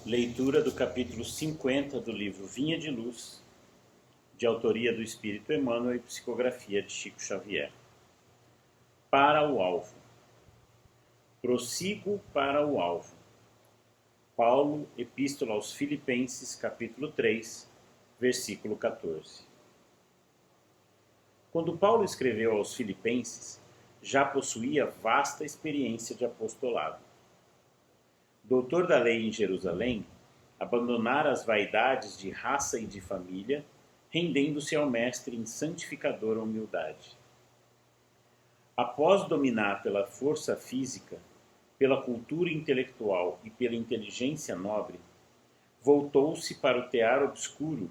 Leitura do capítulo 50 do livro Vinha de Luz, de autoria do Espírito Emmanuel e psicografia de Chico Xavier. Para o alvo. Prossigo para o alvo. Paulo, Epístola aos Filipenses, capítulo 3, versículo 14. Quando Paulo escreveu aos Filipenses, já possuía vasta experiência de apostolado. Doutor da lei em Jerusalém, abandonara as vaidades de raça e de família, rendendo-se ao Mestre em santificadora humildade. Após dominar pela força física, pela cultura intelectual e pela inteligência nobre, voltou-se para o tear obscuro,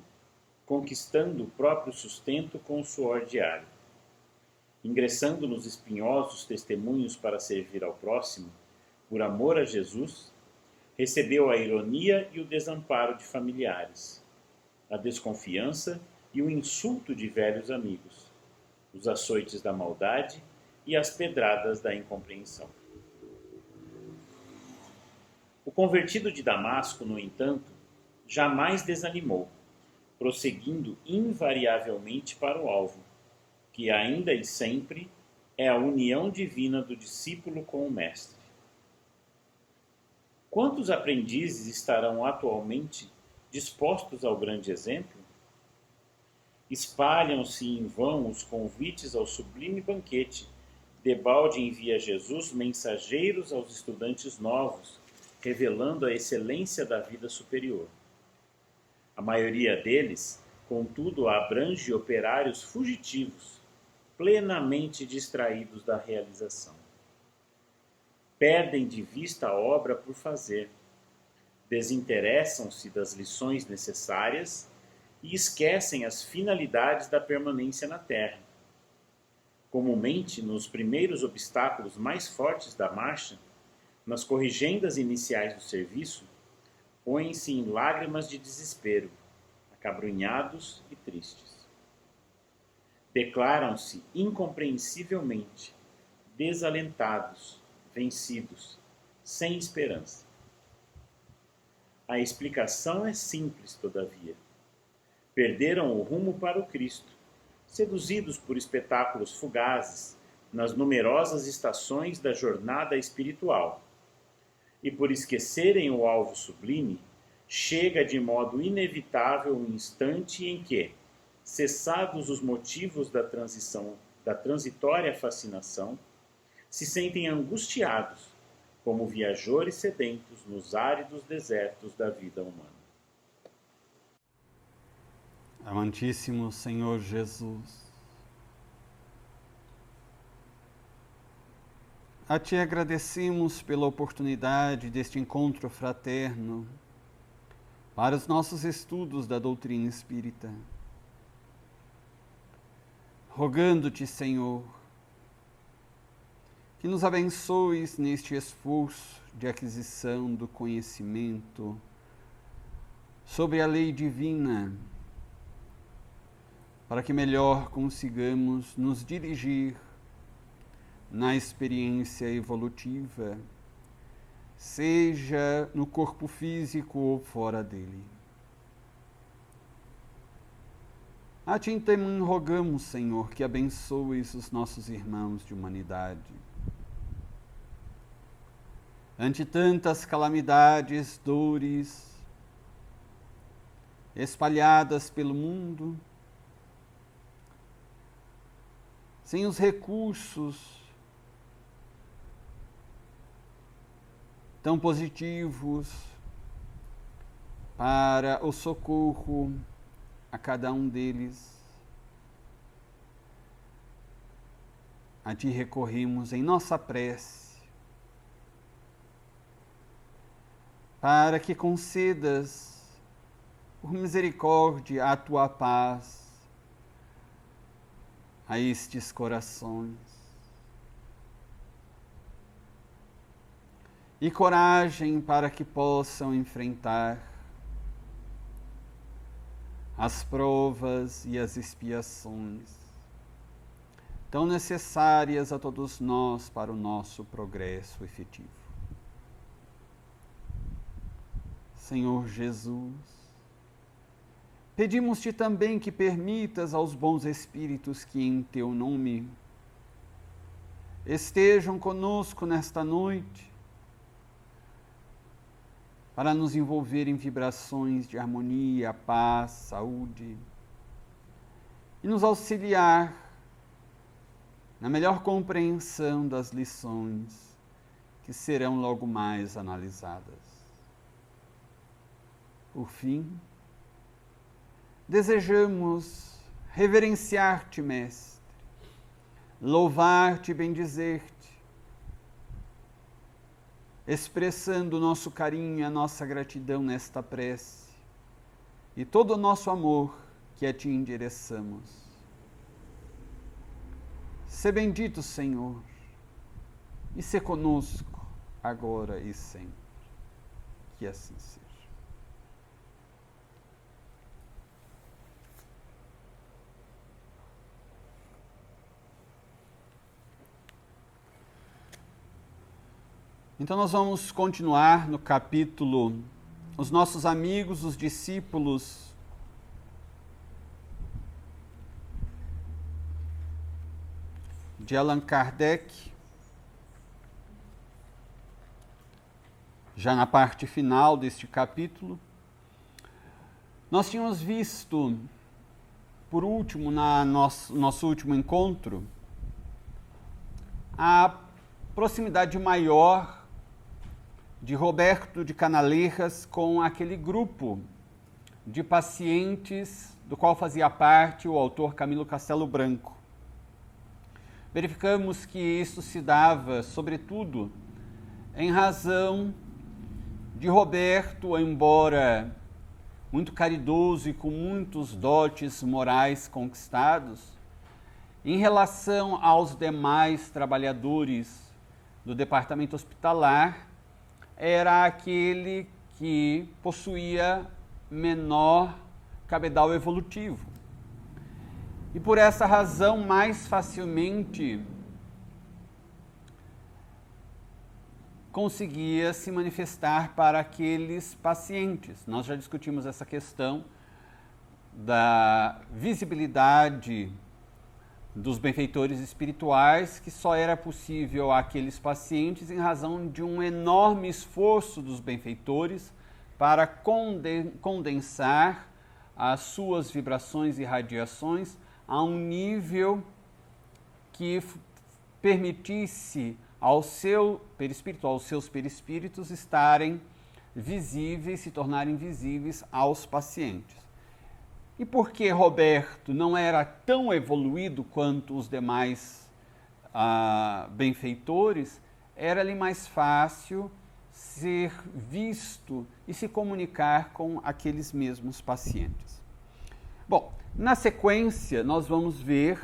conquistando o próprio sustento com o suor diário. Ingressando nos espinhosos testemunhos para servir ao próximo, por amor a Jesus, recebeu a ironia e o desamparo de familiares, a desconfiança e o insulto de velhos amigos, os açoites da maldade e as pedradas da incompreensão. O convertido de Damasco, no entanto, jamais desanimou, prosseguindo invariavelmente para o alvo, que ainda e sempre é a união divina do discípulo com o Mestre. Quantos aprendizes estarão atualmente dispostos ao grande exemplo? Espalham-se em vão os convites ao sublime banquete. Debalde envia Jesus mensageiros aos estudantes novos, revelando a excelência da vida superior. A maioria deles, contudo, abrange operários fugitivos, plenamente distraídos da realização. Perdem de vista a obra por fazer, desinteressam-se das lições necessárias e esquecem as finalidades da permanência na Terra. Comumente, nos primeiros obstáculos mais fortes da marcha, nas corrigendas iniciais do serviço, põem-se em lágrimas de desespero, acabrunhados e tristes. Declaram-se incompreensivelmente desalentados, vencidos, sem esperança. A explicação é simples, todavia. Perderam o rumo para o Cristo, seduzidos por espetáculos fugazes nas numerosas estações da jornada espiritual, e por esquecerem o alvo sublime, chega de modo inevitável um instante em que, cessados os motivos da transitória fascinação, se sentem angustiados, como viajores sedentos nos áridos desertos da vida humana. Amantíssimo Senhor Jesus, a Ti agradecemos pela oportunidade deste encontro fraterno para os nossos estudos da doutrina espírita. Rogando-te, Senhor, que nos abençoes neste esforço de aquisição do conhecimento sobre a lei divina, para que melhor consigamos nos dirigir na experiência evolutiva, seja no corpo físico ou fora dele. A Ti também rogamos, Senhor, que abençoes os nossos irmãos de humanidade. Ante tantas calamidades, dores, espalhadas pelo mundo, sem os recursos tão positivos para o socorro a cada um deles, a Ti recorremos em nossa prece, para que concedas, por misericórdia, a tua paz a estes corações. E coragem para que possam enfrentar as provas e as expiações tão necessárias a todos nós para o nosso progresso efetivo. Senhor Jesus, pedimos-te também que permitas aos bons espíritos que em teu nome estejam conosco nesta noite, para nos envolver em vibrações de harmonia, paz, saúde, e nos auxiliar na melhor compreensão das lições que serão logo mais analisadas. Por fim, desejamos reverenciar-te, Mestre, louvar-te e bendizer-te, expressando o nosso carinho e a nossa gratidão nesta prece e todo o nosso amor que a ti endereçamos. Sê bendito, Senhor, e sê conosco agora e sempre. Que assim seja. Então nós vamos continuar no capítulo Os Nossos Amigos, os Discípulos de Allan Kardec, já na parte final deste capítulo. Nós tínhamos visto, por último, nosso último encontro, a proximidade maior de Roberto de Canalejas com aquele grupo de pacientes do qual fazia parte o autor Camilo Castelo Branco. Verificamos que isso se dava, sobretudo, em razão de Roberto, embora muito caridoso e com muitos dotes morais conquistados, em relação aos demais trabalhadores do departamento hospitalar, era aquele que possuía menor cabedal evolutivo. E por essa razão, mais facilmente conseguia se manifestar para aqueles pacientes. Nós já discutimos essa questão da visibilidade dos benfeitores espirituais, que só era possível àqueles pacientes em razão de um enorme esforço dos benfeitores para condensar as suas vibrações e radiações a um nível que permitisse ao seu perispírito, aos seus perispíritos estarem visíveis, se tornarem visíveis aos pacientes. E porque Roberto não era tão evoluído quanto os demais benfeitores, era-lhe mais fácil ser visto e se comunicar com aqueles mesmos pacientes. Bom, na sequência nós vamos ver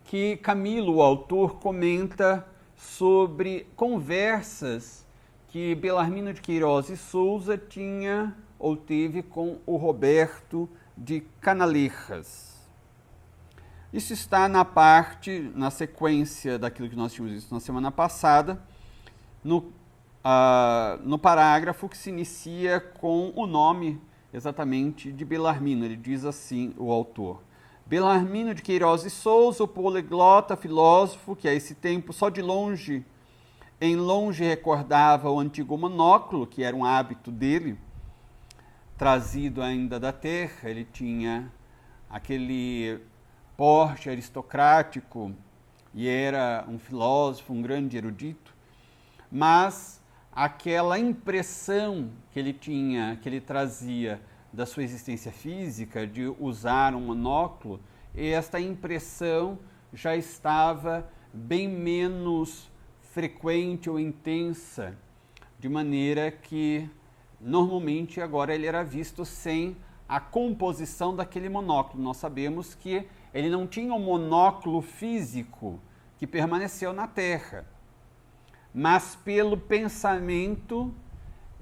que Camilo, o autor, comenta sobre conversas que Belarmino de Queiroz e Souza tinha ou teve com o Roberto de Canalejas. Isso está na sequência daquilo que nós tínhamos visto na semana passada, no parágrafo que se inicia com o nome exatamente de Belarmino. Ele diz assim, o autor: Belarmino de Queiroz e Souza, o poliglota filósofo, que a esse tempo só de longe, em longe recordava o antigo monóculo, que era um hábito dele, trazido ainda da terra. Ele tinha aquele porte aristocrático e era um filósofo, um grande erudito, mas aquela impressão que ele tinha, que ele trazia da sua existência física, de usar um monóculo, esta impressão já estava bem menos frequente ou intensa de maneira que normalmente agora ele era visto sem a composição daquele monóculo. Nós sabemos que ele não tinha um monóculo físico que permaneceu na Terra, mas pelo pensamento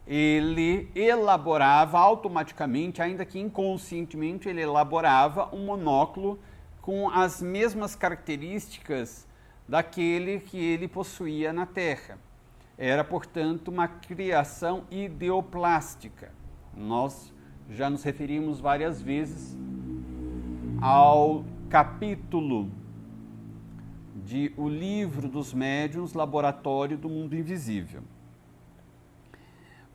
ele elaborava automaticamente, ainda que inconscientemente, ele elaborava um monóculo com as mesmas características daquele que ele possuía na Terra. Era, portanto, uma criação ideoplástica. Nós já nos referimos várias vezes ao capítulo de O Livro dos Médiuns, Laboratório do Mundo Invisível.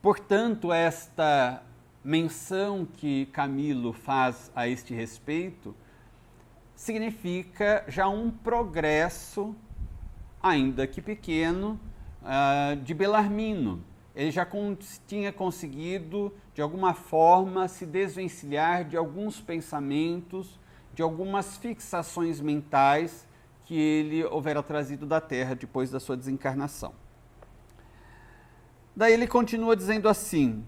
Portanto, esta menção que Camilo faz a este respeito significa já um progresso, ainda que pequeno, de Belarmino. Ele já tinha conseguido, de alguma forma, se desvencilhar de alguns pensamentos, de algumas fixações mentais que ele houvera trazido da Terra depois da sua desencarnação. Daí ele continua dizendo assim,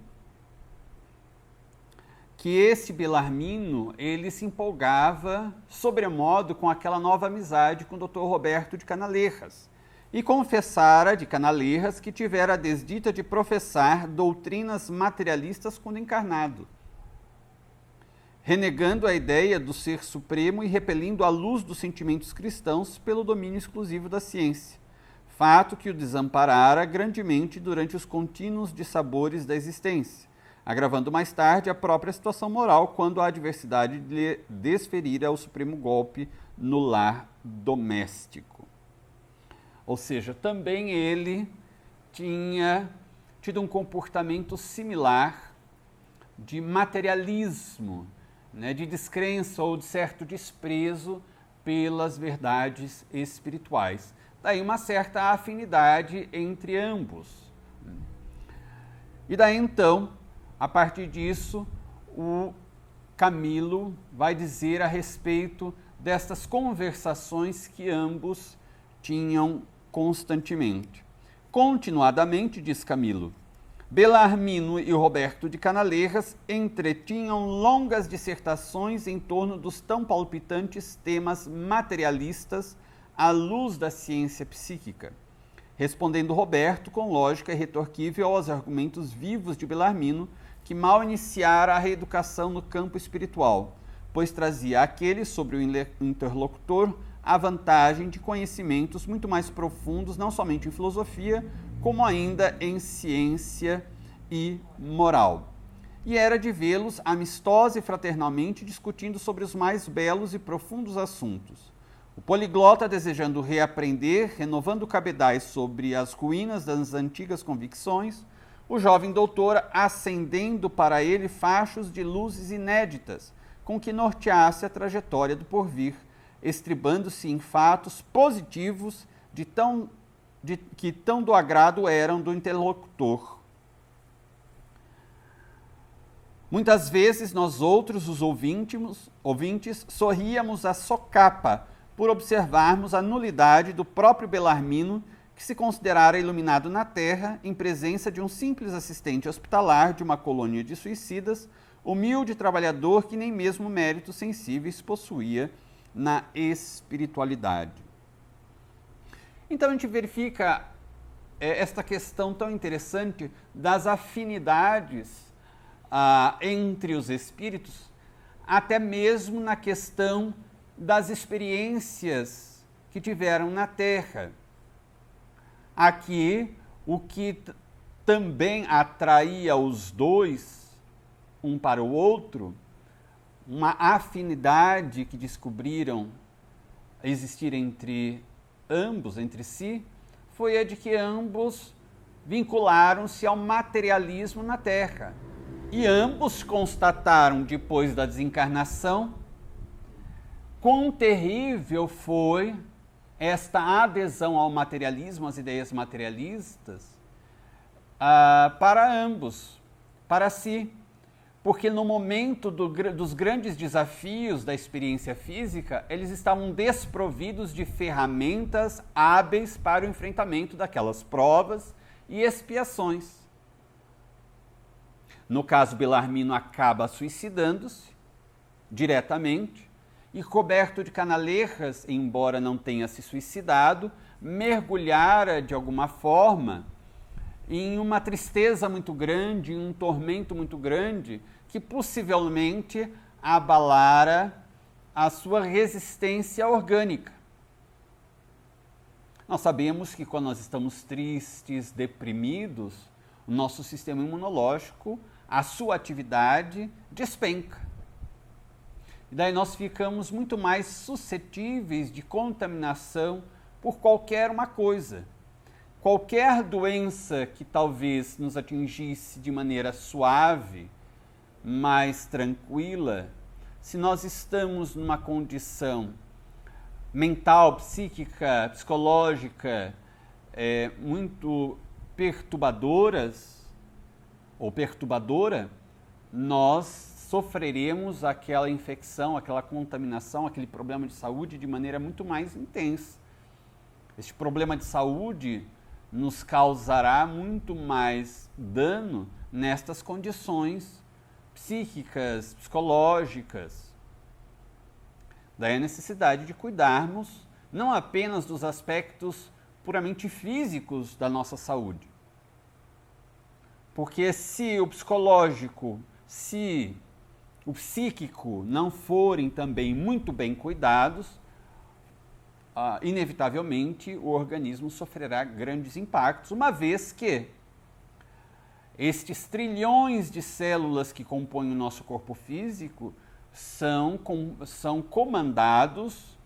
que esse Belarmino, ele se empolgava sobremodo com aquela nova amizade com o Dr. Roberto de Canalejas, e confessara de Canalejas que tivera a desdita de professar doutrinas materialistas quando encarnado, renegando a ideia do ser supremo e repelindo a luz dos sentimentos cristãos pelo domínio exclusivo da ciência, fato que o desamparara grandemente durante os contínuos dissabores da existência, agravando mais tarde a própria situação moral quando a adversidade lhe desferira o supremo golpe no lar doméstico. Ou seja, também ele tinha tido um comportamento similar de materialismo, né, de descrença ou de certo desprezo pelas verdades espirituais. Daí uma certa afinidade entre ambos. E daí então, a partir disso, o Camilo vai dizer a respeito destas conversações que ambos tinham constantemente. Continuadamente, diz Camilo, Belarmino e Roberto de Canalejas entretinham longas dissertações em torno dos tão palpitantes temas materialistas à luz da ciência psíquica, respondendo Roberto com lógica irretorquível aos argumentos vivos de Belarmino, que mal iniciara a reeducação no campo espiritual, pois trazia àquele sobre o interlocutor a vantagem de conhecimentos muito mais profundos, não somente em filosofia, como ainda em ciência e moral. E era de vê-los amistosa e fraternalmente discutindo sobre os mais belos e profundos assuntos. O poliglota, desejando reaprender, renovando cabedais sobre as ruínas das antigas convicções, o jovem doutor acendendo para ele fachos de luzes inéditas, com que norteasse a trajetória do porvir, estribando-se em fatos positivos que tão do agrado eram do interlocutor. Muitas vezes nós outros, os ouvintes, sorríamos a socapa por observarmos a nulidade do próprio Belarmino, que se considerara iluminado na Terra em presença de um simples assistente hospitalar de uma colônia de suicidas, humilde trabalhador que nem mesmo méritos sensíveis possuía na espiritualidade. Então a gente verifica esta questão tão interessante das afinidades entre os espíritos, até mesmo na questão das experiências que tiveram na Terra. Aqui, o que também atraía os dois, um para o outro, uma afinidade que descobriram existir entre ambos, entre si, foi a de que ambos vincularam-se ao materialismo na Terra. E ambos constataram, depois da desencarnação, quão terrível foi esta adesão ao materialismo, às ideias materialistas, para ambos, para si. Porque no momento dos grandes desafios da experiência física, eles estavam desprovidos de ferramentas hábeis para o enfrentamento daquelas provas e expiações. No caso, Belarmino acaba suicidando-se diretamente e, coberto de Canaleiras, embora não tenha se suicidado, mergulhara de alguma forma em uma tristeza muito grande, em um tormento muito grande, que possivelmente abalara a sua resistência orgânica. Nós sabemos que quando nós estamos tristes, deprimidos, o nosso sistema imunológico, a sua atividade despenca. E daí nós ficamos muito mais suscetíveis de contaminação por qualquer uma coisa. Qualquer doença que talvez nos atingisse de maneira suave, mais tranquila, se nós estamos numa condição mental, psíquica, psicológica muito perturbadoras ou perturbadora, nós sofreremos aquela infecção, aquela contaminação, aquele problema de saúde de maneira muito mais intensa. Este problema de saúde nos causará muito mais dano nestas condições psíquicas, psicológicas. Daí a necessidade de cuidarmos não apenas dos aspectos puramente físicos da nossa saúde. Porque se o psicológico, se o psíquico não forem também muito bem cuidados, inevitavelmente o organismo sofrerá grandes impactos, uma vez que estes trilhões de células que compõem o nosso corpo físico são comandados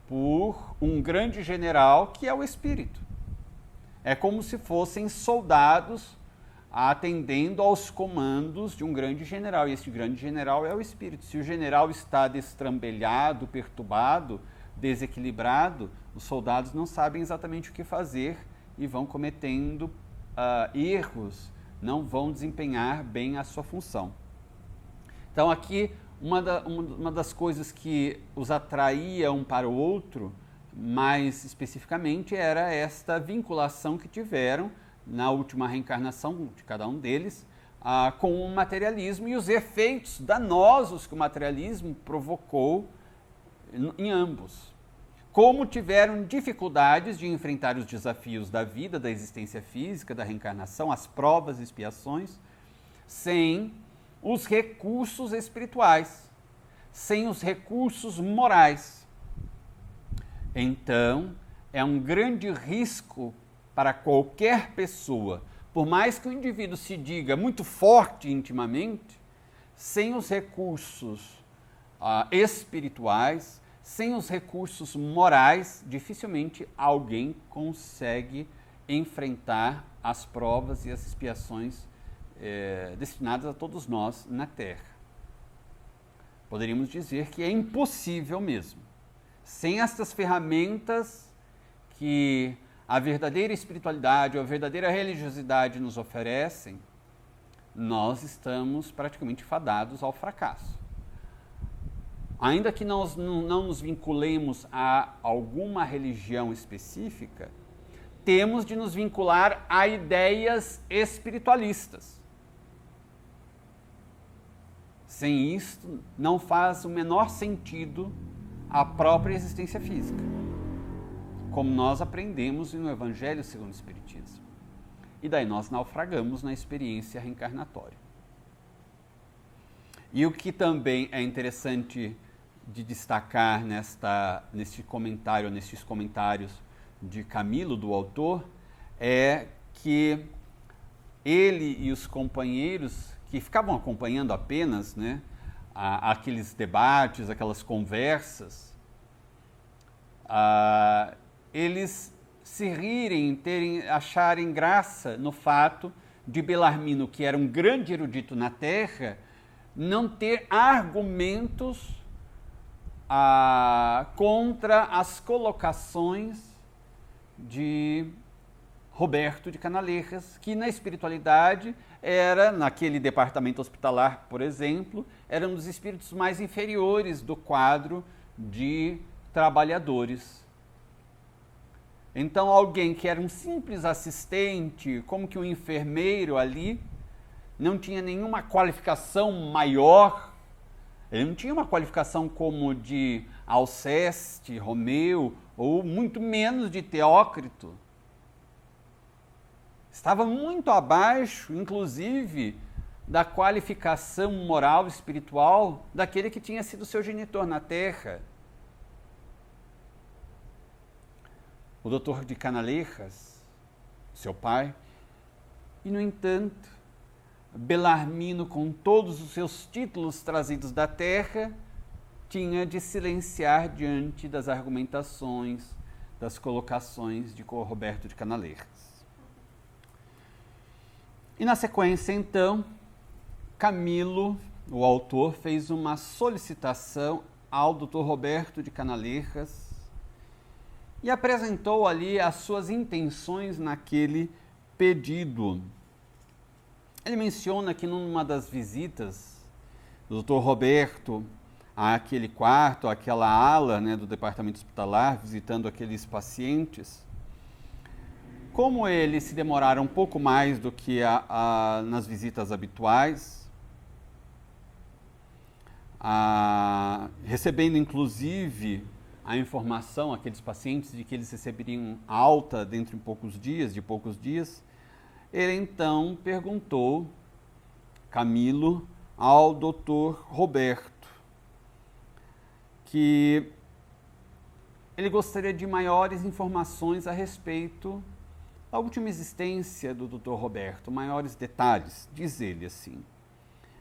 por um grande general que é o espírito. É como se fossem soldados atendendo aos comandos de um grande general, e este grande general é o espírito. Se o general está destrambelhado, perturbado, desequilibrado, os soldados não sabem exatamente o que fazer e vão cometendo erros, não vão desempenhar bem a sua função. Então aqui, uma das coisas que os atraía um para o outro, mais especificamente, era esta vinculação que tiveram na última reencarnação de cada um deles com o materialismo e os efeitos danosos que o materialismo provocou em ambos. Como tiveram dificuldades de enfrentar os desafios da vida, da existência física, da reencarnação, as provas e expiações, sem os recursos espirituais, sem os recursos morais. Então, é um grande risco para qualquer pessoa, por mais que o indivíduo se diga muito forte intimamente, sem os recursos espirituais, sem os recursos morais, dificilmente alguém consegue enfrentar as provas e as expiações destinadas a todos nós na Terra. Poderíamos dizer que é impossível mesmo. Sem estas ferramentas que a verdadeira espiritualidade ou a verdadeira religiosidade nos oferecem, nós estamos praticamente fadados ao fracasso. Ainda que nós não nos vinculemos a alguma religião específica, temos de nos vincular a ideias espiritualistas. Sem isto, não faz o menor sentido a própria existência física, como nós aprendemos no Evangelho segundo o Espiritismo. E daí nós naufragamos na experiência reencarnatória. E o que também é interessante de destacar nestes comentários de Camilo, do autor, é que ele e os companheiros que ficavam acompanhando apenas aqueles debates, aquelas conversas, eles se rirem, acharem graça no fato de Belarmino, que era um grande erudito na Terra, não ter argumentos contra as colocações de Roberto de Canaleiras, que na espiritualidade era, naquele departamento hospitalar, por exemplo, era um dos espíritos mais inferiores do quadro de trabalhadores. Então, alguém que era um simples assistente, como que um enfermeiro ali, não tinha nenhuma qualificação maior, ele não tinha uma qualificação como de Alceste, Romeu, ou muito menos de Teócrito. Estava muito abaixo, inclusive, da qualificação moral e espiritual daquele que tinha sido seu genitor na Terra. O doutor de Canalejas, seu pai, e, no entanto, Belarmino, com todos os seus títulos trazidos da Terra, tinha de silenciar diante das argumentações, das colocações de Roberto de Canalejas. E na sequência, então, Camilo, o autor, fez uma solicitação ao Dr. Roberto de Canalejas e apresentou ali as suas intenções naquele pedido. Ele menciona que numa das visitas do Dr. Roberto àquele quarto, àquela ala, né, do departamento hospitalar, visitando aqueles pacientes, como eles se demoraram um pouco mais do que nas visitas habituais, recebendo inclusive a informação, aqueles pacientes, de que eles receberiam alta dentro de poucos dias, ele então perguntou, Camilo, ao doutor Roberto, que ele gostaria de maiores informações a respeito da última existência do Dr. Roberto, maiores detalhes. Diz ele assim: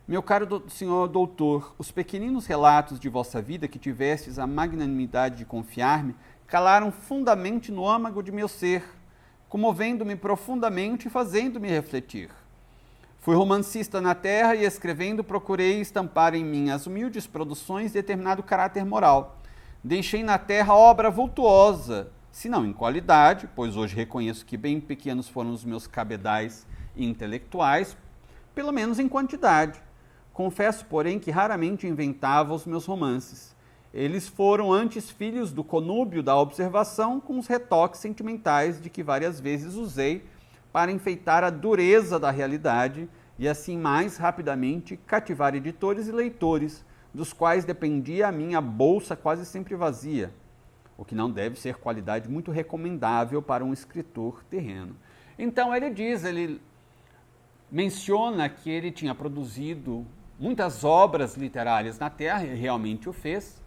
meu caro senhor doutor, os pequeninos relatos de vossa vida que tivestes a magnanimidade de confiar-me calaram fundamente no âmago de meu ser, comovendo-me profundamente e fazendo-me refletir. Fui romancista na terra e, escrevendo, procurei estampar em minhas humildes produções determinado caráter moral. Deixei na terra obra vultuosa, se não em qualidade, pois hoje reconheço que bem pequenos foram os meus cabedais intelectuais, pelo menos em quantidade. Confesso, porém, que raramente inventava os meus romances. Eles foram antes filhos do conúbio da observação, com os retoques sentimentais de que várias vezes usei para enfeitar a dureza da realidade e assim mais rapidamente cativar editores e leitores, dos quais dependia a minha bolsa quase sempre vazia, o que não deve ser qualidade muito recomendável para um escritor terreno. Então ele menciona que ele tinha produzido muitas obras literárias na Terra, e realmente o fez,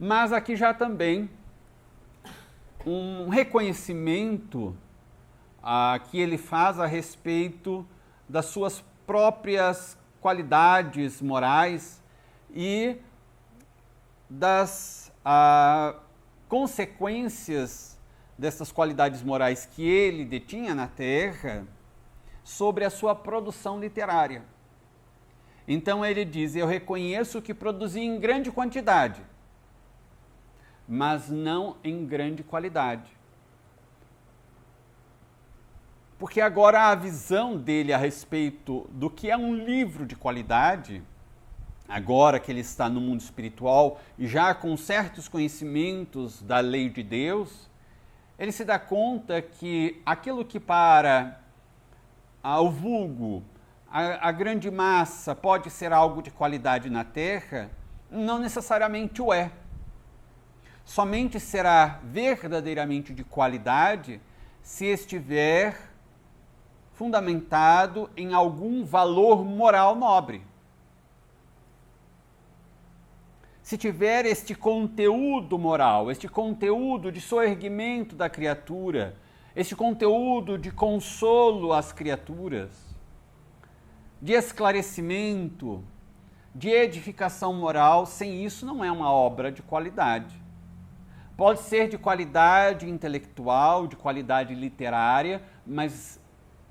mas aqui já também um reconhecimento que ele faz a respeito das suas próprias qualidades morais e das consequências dessas qualidades morais que ele detinha na Terra sobre a sua produção literária. Então ele diz: eu reconheço que produzi em grande quantidade, mas não em grande qualidade. Porque agora a visão dele a respeito do que é um livro de qualidade, agora que ele está no mundo espiritual e já com certos conhecimentos da lei de Deus, ele se dá conta que aquilo que para o vulgo, a grande massa, pode ser algo de qualidade na Terra, não necessariamente o é. Somente será verdadeiramente de qualidade se estiver fundamentado em algum valor moral nobre. Se tiver este conteúdo moral, este conteúdo de soerguimento da criatura, este conteúdo de consolo às criaturas, de esclarecimento, de edificação moral, sem isso não é uma obra de qualidade. Pode ser de qualidade intelectual, de qualidade literária, mas,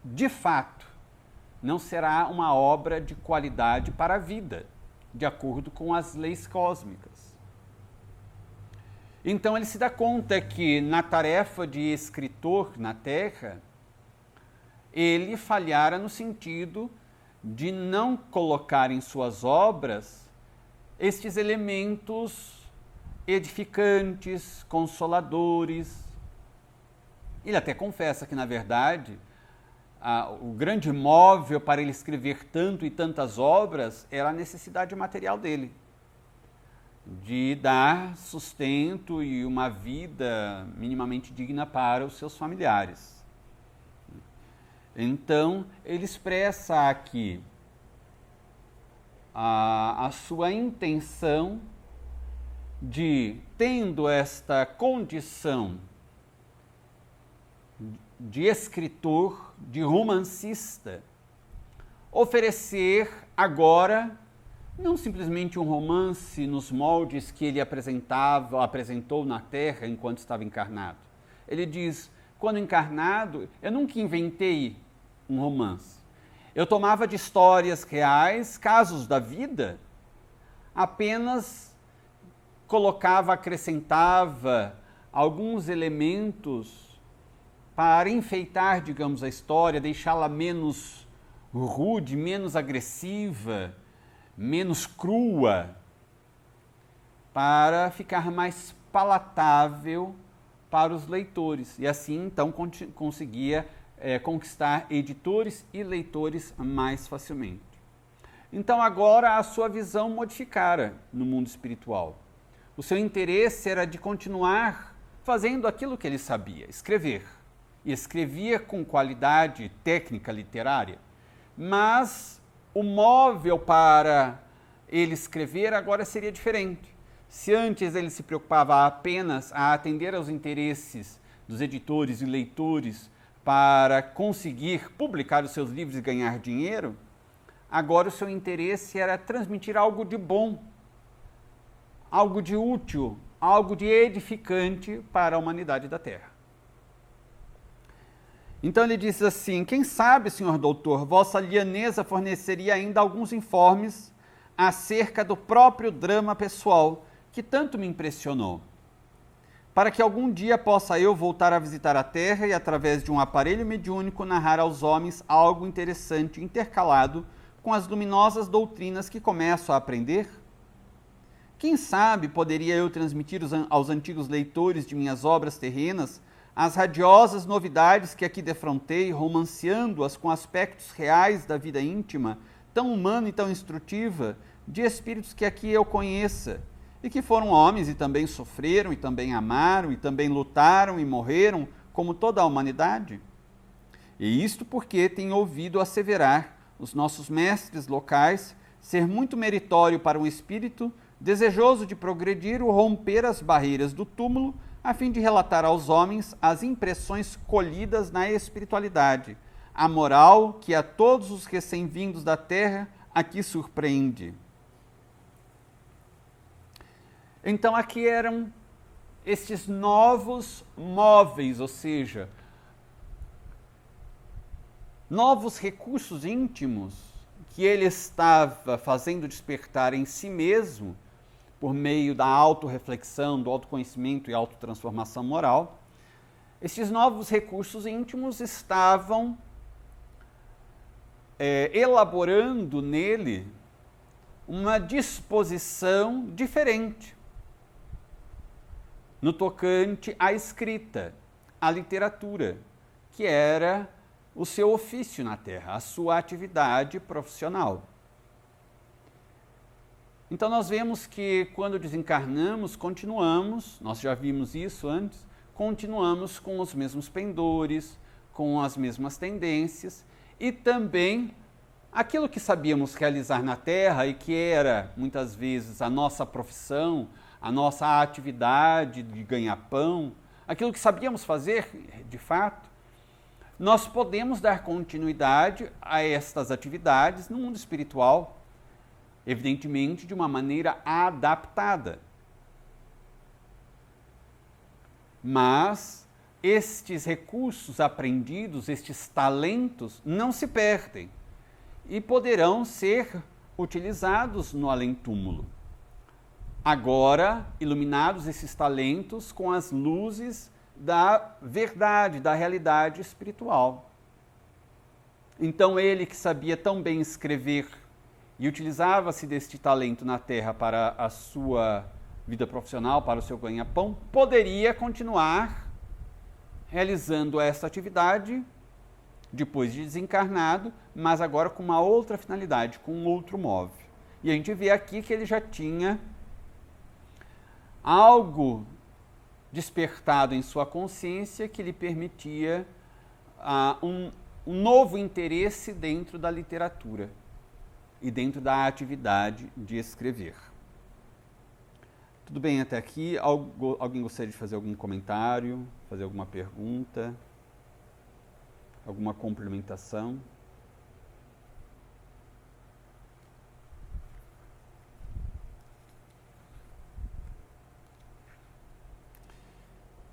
de fato, não será uma obra de qualidade para a vida, de acordo com as leis cósmicas. Então ele se dá conta que na tarefa de escritor na Terra, ele falhara no sentido de não colocar em suas obras estes elementos edificantes, consoladores. Ele até confessa que, na verdade, o grande móvel para ele escrever tanto e tantas obras era a necessidade material dele, de dar sustento e uma vida minimamente digna para os seus familiares. Então, ele expressa aqui a sua intenção de, tendo esta condição de escritor, de romancista, oferecer agora não simplesmente um romance nos moldes que ele apresentou na Terra enquanto estava encarnado. Ele diz, quando encarnado, eu nunca inventei um romance. Eu tomava de histórias reais, casos da vida, apenas colocava, acrescentava alguns elementos para enfeitar, digamos, a história, deixá-la menos rude, menos agressiva, menos crua, para ficar mais palatável para os leitores. E assim, então, conseguia conquistar editores e leitores mais facilmente. Então, agora, a sua visão modificara no mundo espiritual. O seu interesse era de continuar fazendo aquilo que ele sabia, escrever. E escrevia com qualidade técnica literária, mas o móvel para ele escrever agora seria diferente. Se antes ele se preocupava apenas a atender aos interesses dos editores e leitores para conseguir publicar os seus livros e ganhar dinheiro, agora o seu interesse era transmitir algo de bom, algo de útil, algo de edificante para a humanidade da Terra. Então ele diz assim, quem sabe, senhor doutor, vossa lianesa forneceria ainda alguns informes acerca do próprio drama pessoal que tanto me impressionou, para que algum dia possa eu voltar a visitar a Terra e, através de um aparelho mediúnico, narrar aos homens algo interessante intercalado com as luminosas doutrinas que começo a aprender? Quem sabe poderia eu transmitir aos antigos leitores de minhas obras terrenas as radiosas novidades que aqui defrontei, romanceando-as com aspectos reais da vida íntima, tão humana e tão instrutiva, de espíritos que aqui eu conheça, e que foram homens e também sofreram, e também amaram, e também lutaram e morreram, como toda a humanidade? E isto porque tenho ouvido asseverar os nossos mestres locais ser muito meritório para um espírito desejoso de progredir ou romper as barreiras do túmulo, a fim de relatar aos homens as impressões colhidas na espiritualidade, a moral que a todos os recém-vindos da Terra aqui surpreende. Então aqui eram estes novos móveis, ou seja, novos recursos íntimos que ele estava fazendo despertar em si mesmo, por meio da autorreflexão, do autoconhecimento e autotransformação moral. Esses novos recursos íntimos estavam elaborando nele uma disposição diferente no tocante à escrita, à literatura, que era o seu ofício na Terra, a sua atividade profissional. Então nós vemos que quando desencarnamos, continuamos, nós já vimos isso antes, continuamos com os mesmos pendores, com as mesmas tendências e também aquilo que sabíamos realizar na Terra e que era muitas vezes a nossa profissão, a nossa atividade de ganha-pão, aquilo que sabíamos fazer de fato, nós podemos dar continuidade a estas atividades no mundo espiritual, evidentemente de uma maneira adaptada. Mas estes recursos aprendidos, estes talentos, não se perdem e poderão ser utilizados no além-túmulo. Agora, iluminados esses talentos com as luzes da verdade, da realidade espiritual. Então ele que sabia tão bem escrever e utilizava-se deste talento na Terra para a sua vida profissional, para o seu ganha-pão, poderia continuar realizando essa atividade depois de desencarnado, mas agora com uma outra finalidade, com um outro móvel. E a gente vê aqui que ele já tinha algo despertado em sua consciência que lhe permitia um novo interesse dentro da literatura e dentro da atividade de escrever. Tudo bem até aqui? Alguém gostaria de fazer algum comentário, fazer alguma pergunta, alguma complementação?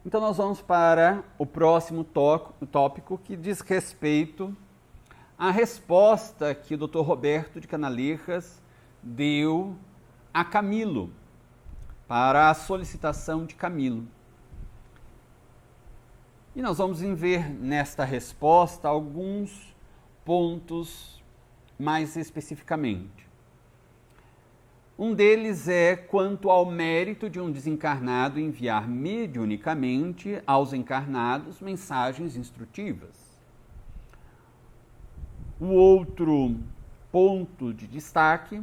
Então nós vamos para o próximo tópico que diz respeito à resposta que o Dr. Roberto de Canaleiras deu a Camilo, para a solicitação de Camilo. E nós vamos ver nesta resposta alguns pontos mais especificamente. Um deles é quanto ao mérito de um desencarnado enviar mediunicamente aos encarnados mensagens instrutivas. O outro ponto de destaque,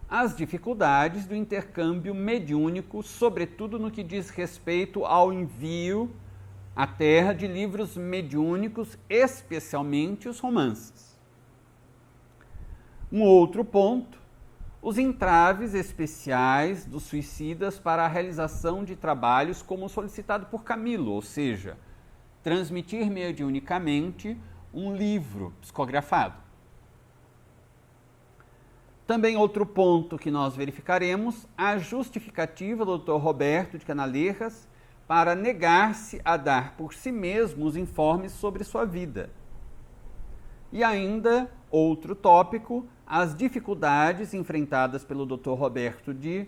as dificuldades do intercâmbio mediúnico, sobretudo no que diz respeito ao envio à Terra de livros mediúnicos, especialmente os romances. Um outro ponto, os entraves especiais dos suicidas para a realização de trabalhos como solicitado por Camilo, ou seja, transmitir mediunicamente um livro psicografado. Também outro ponto que nós verificaremos, a justificativa do Dr. Roberto de Canaleiras para negar-se a dar por si mesmo os informes sobre sua vida. E ainda outro tópico, as dificuldades enfrentadas pelo Dr. Roberto de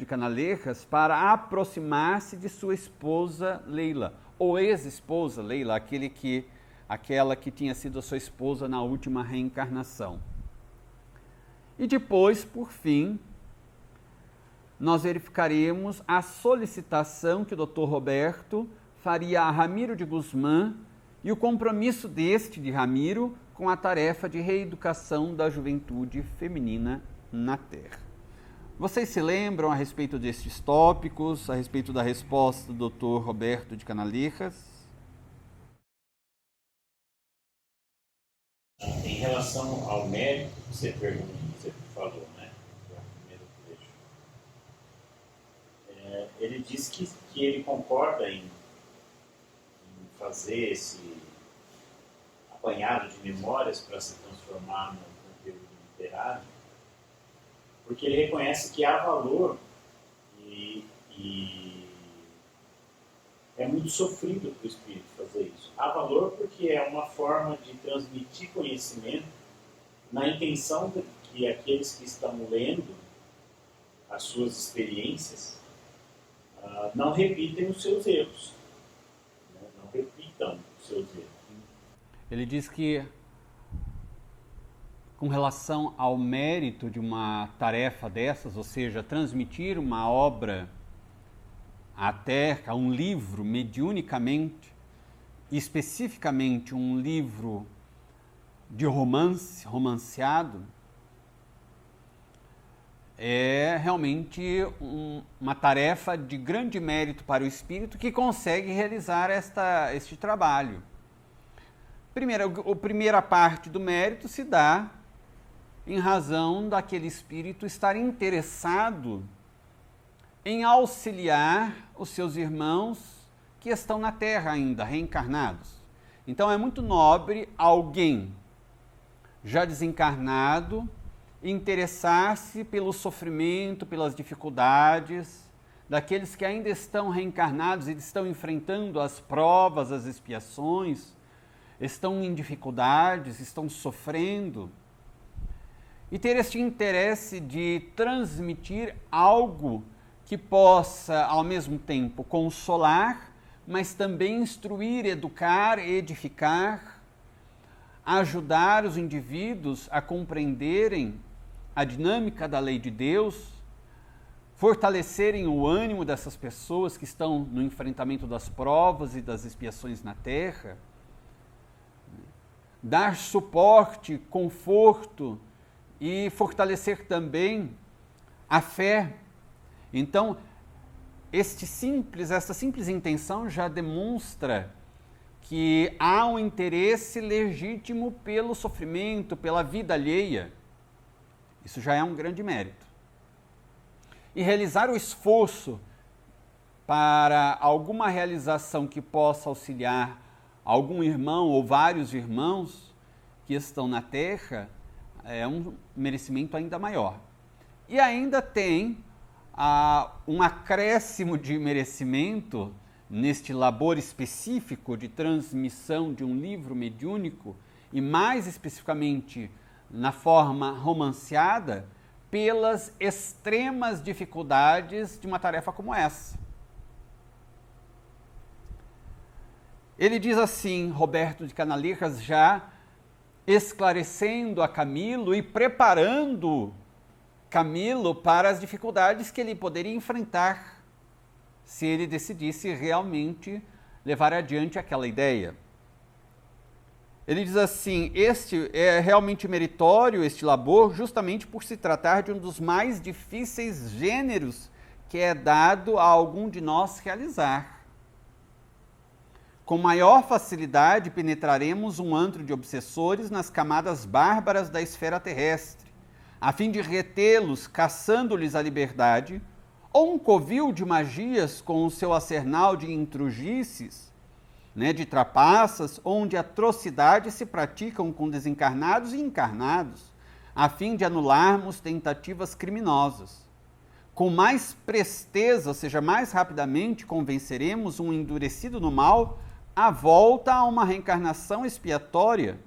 Canaleiras para aproximar-se de sua esposa Leila, ou ex-esposa Leila, aquela que tinha sido a sua esposa na última reencarnação. E depois, por fim, nós verificaremos a solicitação que o Dr. Roberto faria a Ramiro de Guzmán e o compromisso de Ramiro com a tarefa de reeducação da juventude feminina na Terra. Vocês se lembram a respeito destes tópicos, a respeito da resposta do Dr. Roberto de Canaleiras? Em relação ao mérito que você perguntou, você falou, né? No primeiro trecho. Ele diz que ele concorda em fazer esse apanhado de memórias para se transformar no conteúdo literário, porque ele reconhece que há valor e é muito sofrido para o espírito fazer isso. Há valor porque é uma forma de transmitir conhecimento na intenção de que aqueles que estão lendo as suas experiências não repitem os seus erros. Não repitam os seus erros. Ele diz que, com relação ao mérito de uma tarefa dessas, ou seja, transmitir uma obra à Terra, um livro mediunicamente, especificamente um livro de romance, romanceado, é realmente uma tarefa de grande mérito para o espírito que consegue realizar este trabalho. A primeira parte do mérito se dá em razão daquele espírito estar interessado em auxiliar os seus irmãos que estão na Terra ainda, reencarnados. Então é muito nobre alguém já desencarnado interessar-se pelo sofrimento, pelas dificuldades daqueles que ainda estão reencarnados e estão enfrentando as provas, as expiações, estão em dificuldades, estão sofrendo, e ter este interesse de transmitir algo que possa, ao mesmo tempo, consolar, mas também instruir, educar, edificar, ajudar os indivíduos a compreenderem a dinâmica da lei de Deus, fortalecerem o ânimo dessas pessoas que estão no enfrentamento das provas e das expiações na Terra. dar suporte, conforto e fortalecer também a fé. Então, essa simples intenção já demonstra que há um interesse legítimo pelo sofrimento, pela vida alheia. Isso já é um grande mérito. E realizar o esforço para alguma realização que possa auxiliar algum irmão ou vários irmãos que estão na Terra é um merecimento ainda maior. E ainda tem um acréscimo de merecimento neste labor específico de transmissão de um livro mediúnico e mais especificamente na forma romanceada pelas extremas dificuldades de uma tarefa como essa. Ele diz assim, Roberto de Canaleiras, já esclarecendo a Camilo e preparando Camilo para as dificuldades que ele poderia enfrentar se ele decidisse realmente levar adiante aquela ideia. Ele diz assim, este é realmente meritório, este labor, justamente por se tratar de um dos mais difíceis gêneros que é dado a algum de nós realizar. Com maior facilidade penetraremos um antro de obsessores nas camadas bárbaras da esfera terrestre, a fim de retê-los, caçando-lhes a liberdade, ou um covil de magias com o seu arsenal de intrugices, de trapaças, onde atrocidades se praticam com desencarnados e encarnados, a fim de anularmos tentativas criminosas. Com mais presteza, ou seja, mais rapidamente, convenceremos um endurecido no mal à volta a uma reencarnação expiatória,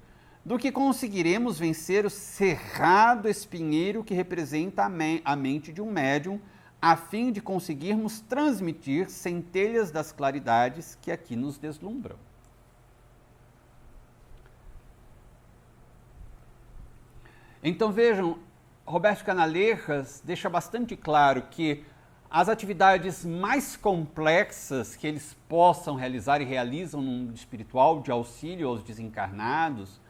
do que conseguiremos vencer o cerrado espinheiro que representa a mente de um médium, a fim de conseguirmos transmitir centelhas das claridades que aqui nos deslumbram. Então vejam, Roberto Canaleiras deixa bastante claro que as atividades mais complexas que eles possam realizar e realizam no mundo espiritual, de auxílio aos desencarnados,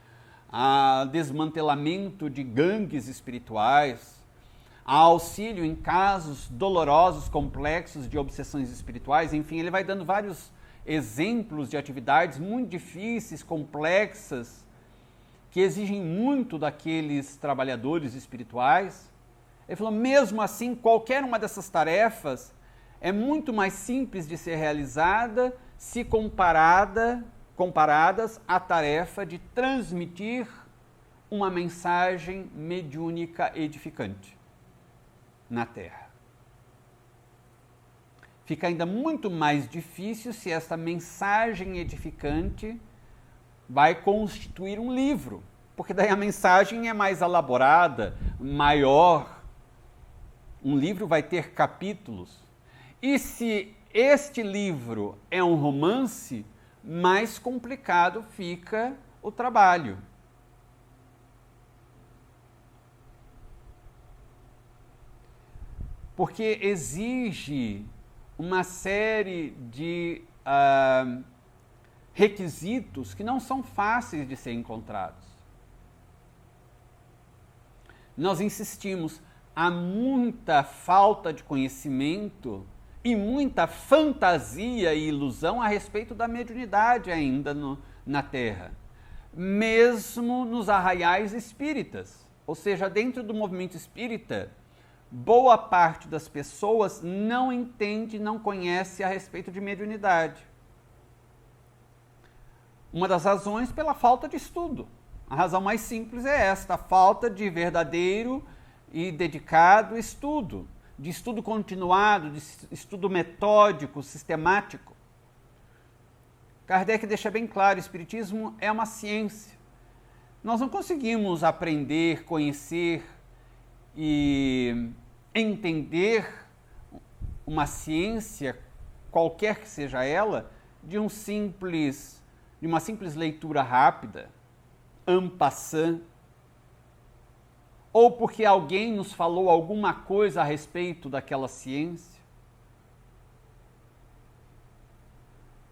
a desmantelamento de gangues espirituais, a auxílio em casos dolorosos, complexos de obsessões espirituais, enfim, ele vai dando vários exemplos de atividades muito difíceis, complexas, que exigem muito daqueles trabalhadores espirituais. Ele falou, mesmo assim, qualquer uma dessas tarefas é muito mais simples de ser realizada se comparadas à tarefa de transmitir uma mensagem mediúnica edificante na Terra. Fica ainda muito mais difícil se essa mensagem edificante vai constituir um livro, porque daí a mensagem é mais elaborada, maior. Um livro vai ter capítulos. E se este livro é um romance, mais complicado fica o trabalho. Porque exige uma série de requisitos que não são fáceis de ser encontrados. Nós insistimos, há muita falta de conhecimento e muita fantasia e ilusão a respeito da mediunidade ainda na Terra, mesmo nos arraiais espíritas. Ou seja, dentro do movimento espírita, boa parte das pessoas não entende, não conhece a respeito de mediunidade. Uma das razões pela falta de estudo. A razão mais simples é esta, a falta de verdadeiro e dedicado estudo, de estudo continuado, de estudo metódico, sistemático. Kardec deixa bem claro, o Espiritismo é uma ciência. Nós não conseguimos aprender, conhecer e entender uma ciência, qualquer que seja ela, de uma simples leitura rápida, en passant, ou porque alguém nos falou alguma coisa a respeito daquela ciência.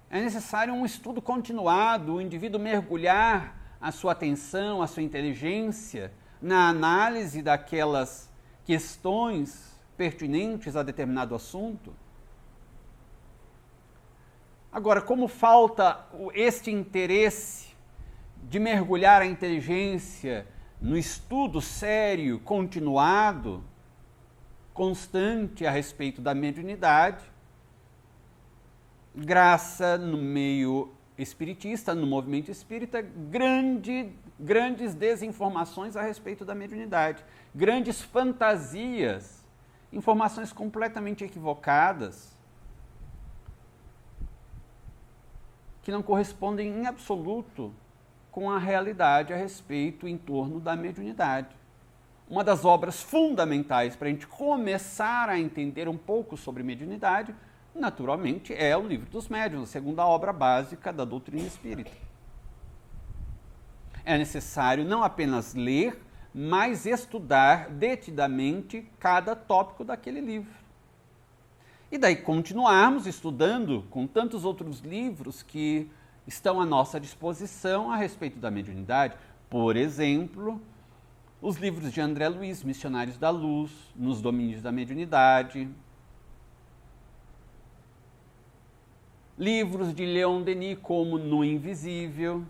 É necessário um estudo continuado, o indivíduo mergulhar a sua atenção, a sua inteligência na análise daquelas questões pertinentes a determinado assunto. Agora, como falta este interesse de mergulhar a inteligência no estudo sério, continuado, constante a respeito da mediunidade, graça no meio espiritista, no movimento espírita, grandes desinformações a respeito da mediunidade, grandes fantasias, informações completamente equivocadas, que não correspondem em absoluto com a realidade a respeito em torno da mediunidade. Uma das obras fundamentais para a gente começar a entender um pouco sobre mediunidade, naturalmente, é o Livro dos Médiuns, a segunda obra básica da doutrina espírita. É necessário não apenas ler, mas estudar detidamente cada tópico daquele livro. E daí continuarmos estudando com tantos outros livros que estão à nossa disposição a respeito da mediunidade. Por exemplo, os livros de André Luiz, Missionários da Luz, nos domínios da mediunidade. Livros de Leon Denis, como No Invisível,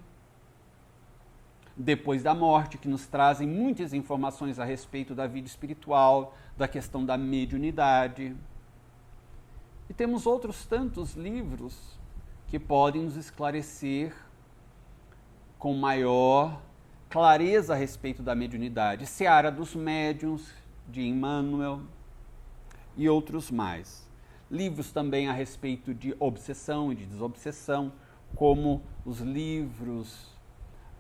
Depois da Morte, que nos trazem muitas informações a respeito da vida espiritual, da questão da mediunidade. E temos outros tantos livros que podem nos esclarecer com maior clareza a respeito da mediunidade. Seara dos Médiuns, de Emmanuel, e outros mais. Livros também a respeito de obsessão e de desobsessão, como os livros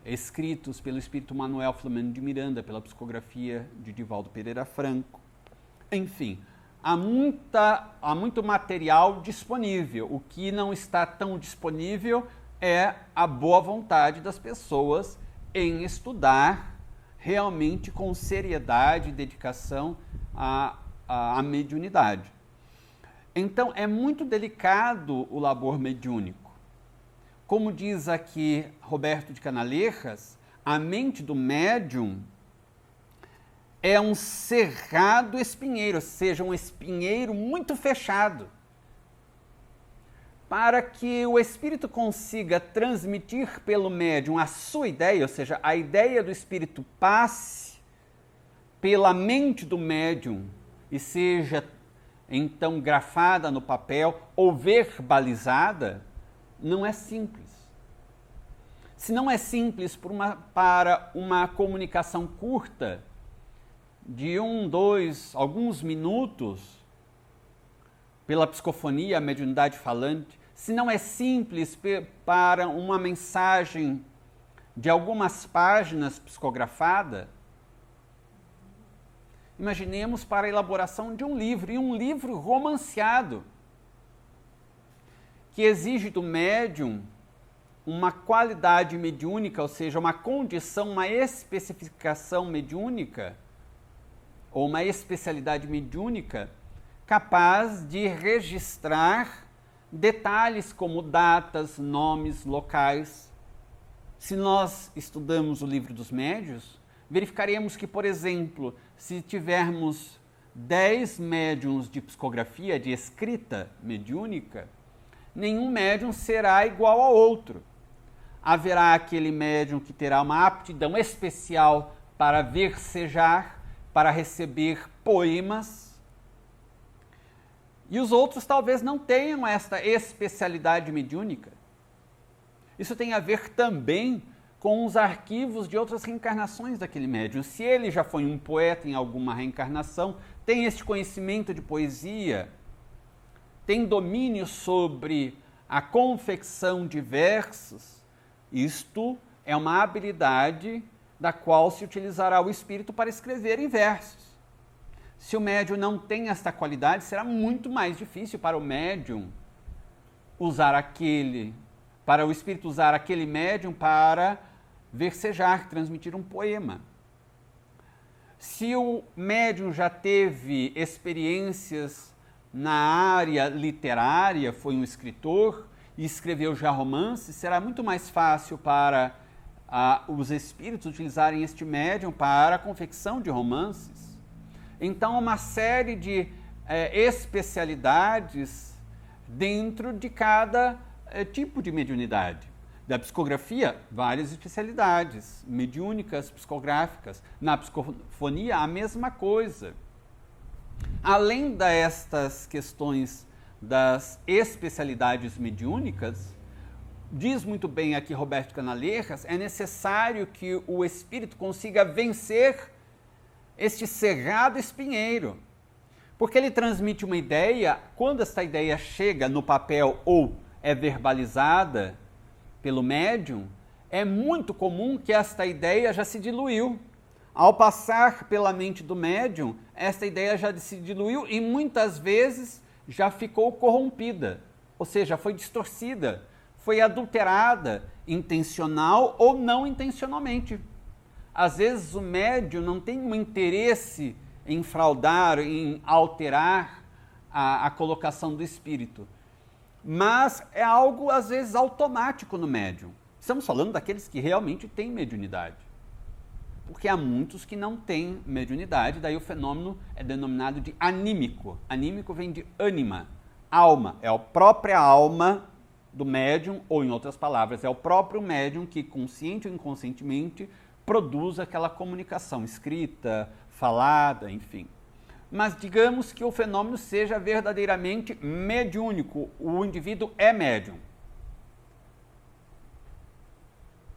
escritos pelo espírito Manuel Filomeno de Miranda, pela psicografia de Divaldo Pereira Franco. Enfim, há muito material disponível. O que não está tão disponível é a boa vontade das pessoas em estudar realmente com seriedade e dedicação à mediunidade. Então, é muito delicado o labor mediúnico. Como diz aqui Roberto de Canalejas, a mente do médium é um cerrado espinheiro, ou seja, um espinheiro muito fechado. Para que o espírito consiga transmitir pelo médium a sua ideia, ou seja, a ideia do espírito passe pela mente do médium e seja então grafada no papel ou verbalizada, não é simples. Se não é simples para uma comunicação curta, de alguns minutos, pela psicofonia, a mediunidade falante, se não é simples para uma mensagem de algumas páginas psicografada, imaginemos para a elaboração de um livro, e um livro romanceado, que exige do médium uma qualidade mediúnica, ou seja, uma condição, uma especificação mediúnica, ou uma especialidade mediúnica, capaz de registrar detalhes como datas, nomes, locais. Se nós estudamos o Livro dos Médiuns, verificaremos que, por exemplo, se tivermos 10 médiuns de psicografia, de escrita mediúnica, nenhum médium será igual ao outro. Haverá aquele médium que terá uma aptidão especial para versejar, para receber poemas, e os outros talvez não tenham esta especialidade mediúnica. Isso tem a ver também com os arquivos de outras reencarnações daquele médium. Se ele já foi um poeta em alguma reencarnação, tem este conhecimento de poesia, tem domínio sobre a confecção de versos, isto é uma habilidade da qual se utilizará o espírito para escrever em versos. Se o médium não tem esta qualidade, será muito mais difícil para o médium para o espírito usar aquele médium para versejar, transmitir um poema. Se o médium já teve experiências na área literária, foi um escritor e escreveu já romances, será muito mais fácil para os espíritos utilizarem este médium para a confecção de romances. Então, uma série de especialidades dentro de cada tipo de mediunidade. Da psicografia, várias especialidades mediúnicas, psicográficas. Na psicofonia, a mesma coisa. Além destas questões das especialidades mediúnicas, diz muito bem aqui Roberto Canalejas, é necessário que o espírito consiga vencer este cerrado espinheiro. Porque ele transmite uma ideia, quando esta ideia chega no papel ou é verbalizada pelo médium, é muito comum que esta ideia já se diluiu. Ao passar pela mente do médium, esta ideia já se diluiu e muitas vezes já ficou corrompida, ou seja, foi distorcida, foi adulterada, intencional ou não intencionalmente. Às vezes o médium não tem um interesse em fraudar, em alterar a colocação do espírito, mas é algo, às vezes, automático no médium. Estamos falando daqueles que realmente têm mediunidade. Porque há muitos que não têm mediunidade, daí o fenômeno é denominado de anímico. Anímico vem de ânima, alma. É a própria alma do médium, ou em outras palavras, é o próprio médium que, consciente ou inconscientemente, produz aquela comunicação escrita, falada, enfim. Mas digamos que o fenômeno seja verdadeiramente mediúnico, o indivíduo é médium.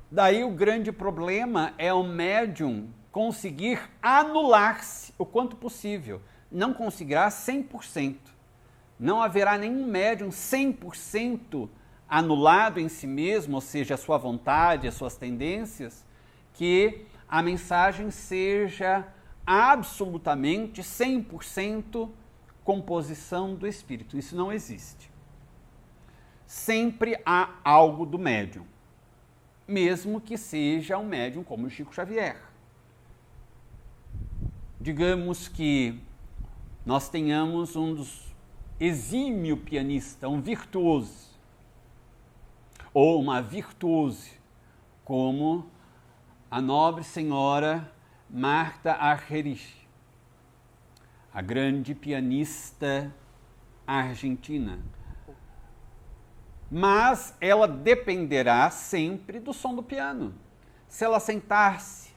Daí o grande problema é o médium conseguir anular-se o quanto possível. Não conseguirá 100%. Não haverá nenhum médium 100% anulado em si mesmo, ou seja, a sua vontade, as suas tendências, que a mensagem seja absolutamente 100% composição do espírito. Isso não existe. Sempre há algo do médium, mesmo que seja um médium como o Chico Xavier. Digamos que nós tenhamos um dos exímio pianista, um virtuoso, ou uma virtuose, como a nobre senhora Marta Argerich, a grande pianista argentina. Mas ela dependerá sempre do som do piano. Se ela sentar-se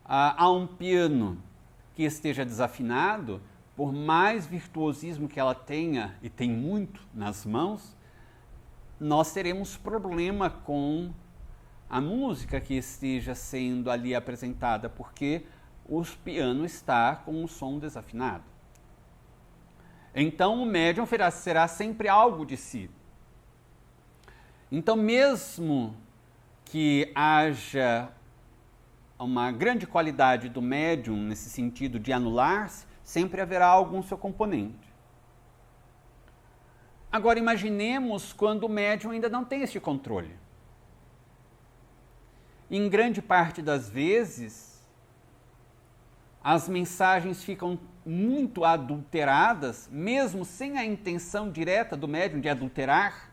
a um piano que esteja desafinado, por mais virtuosismo que ela tenha, e tem muito nas mãos, nós teremos problema com a música que esteja sendo ali apresentada, porque o piano está com o som desafinado. Então o médium será sempre algo de si. Então, mesmo que haja uma grande qualidade do médium nesse sentido de anular-se, sempre haverá algum seu componente. Agora, imaginemos quando o médium ainda não tem este controle. Em grande parte das vezes, as mensagens ficam muito adulteradas, mesmo sem a intenção direta do médium de adulterar.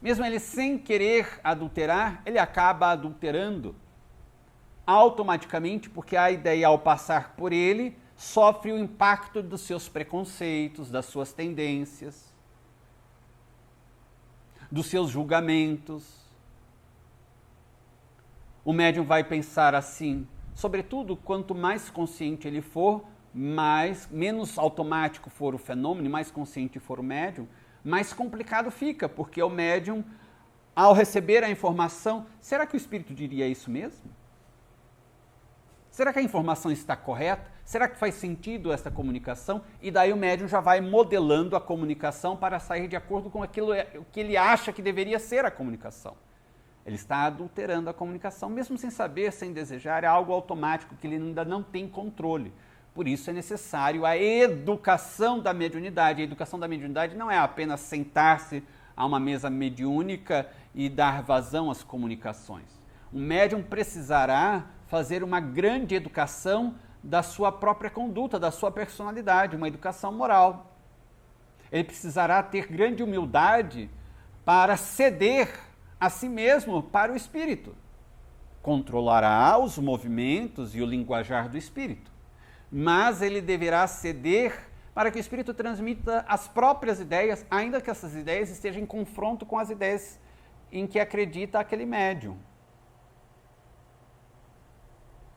Mesmo ele sem querer adulterar, ele acaba adulterando automaticamente, porque a ideia, ao passar por ele, sofre o impacto dos seus preconceitos, das suas tendências, dos seus julgamentos. O médium vai pensar assim, sobretudo quanto mais consciente ele for, menos automático for o fenômeno, mais consciente for o médium, mais complicado fica, porque o médium, ao receber a informação, será que o espírito diria isso mesmo? Será que a informação está correta? Será que faz sentido essa comunicação? E daí o médium já vai modelando a comunicação para sair de acordo com aquilo que ele acha que deveria ser a comunicação. Ele está adulterando a comunicação, mesmo sem saber, sem desejar, é algo automático que ele ainda não tem controle. Por isso é necessário a educação da mediunidade. A educação da mediunidade não é apenas sentar-se a uma mesa mediúnica e dar vazão às comunicações. O médium precisará fazer uma grande educação da sua própria conduta, da sua personalidade, uma educação moral. Ele precisará ter grande humildade para ceder a si mesmo para o espírito. controlará os movimentos e o linguajar do espírito, mas ele deverá ceder para que o espírito transmita as próprias ideias, ainda que essas ideias estejam em confronto com as ideias em que acredita aquele médium.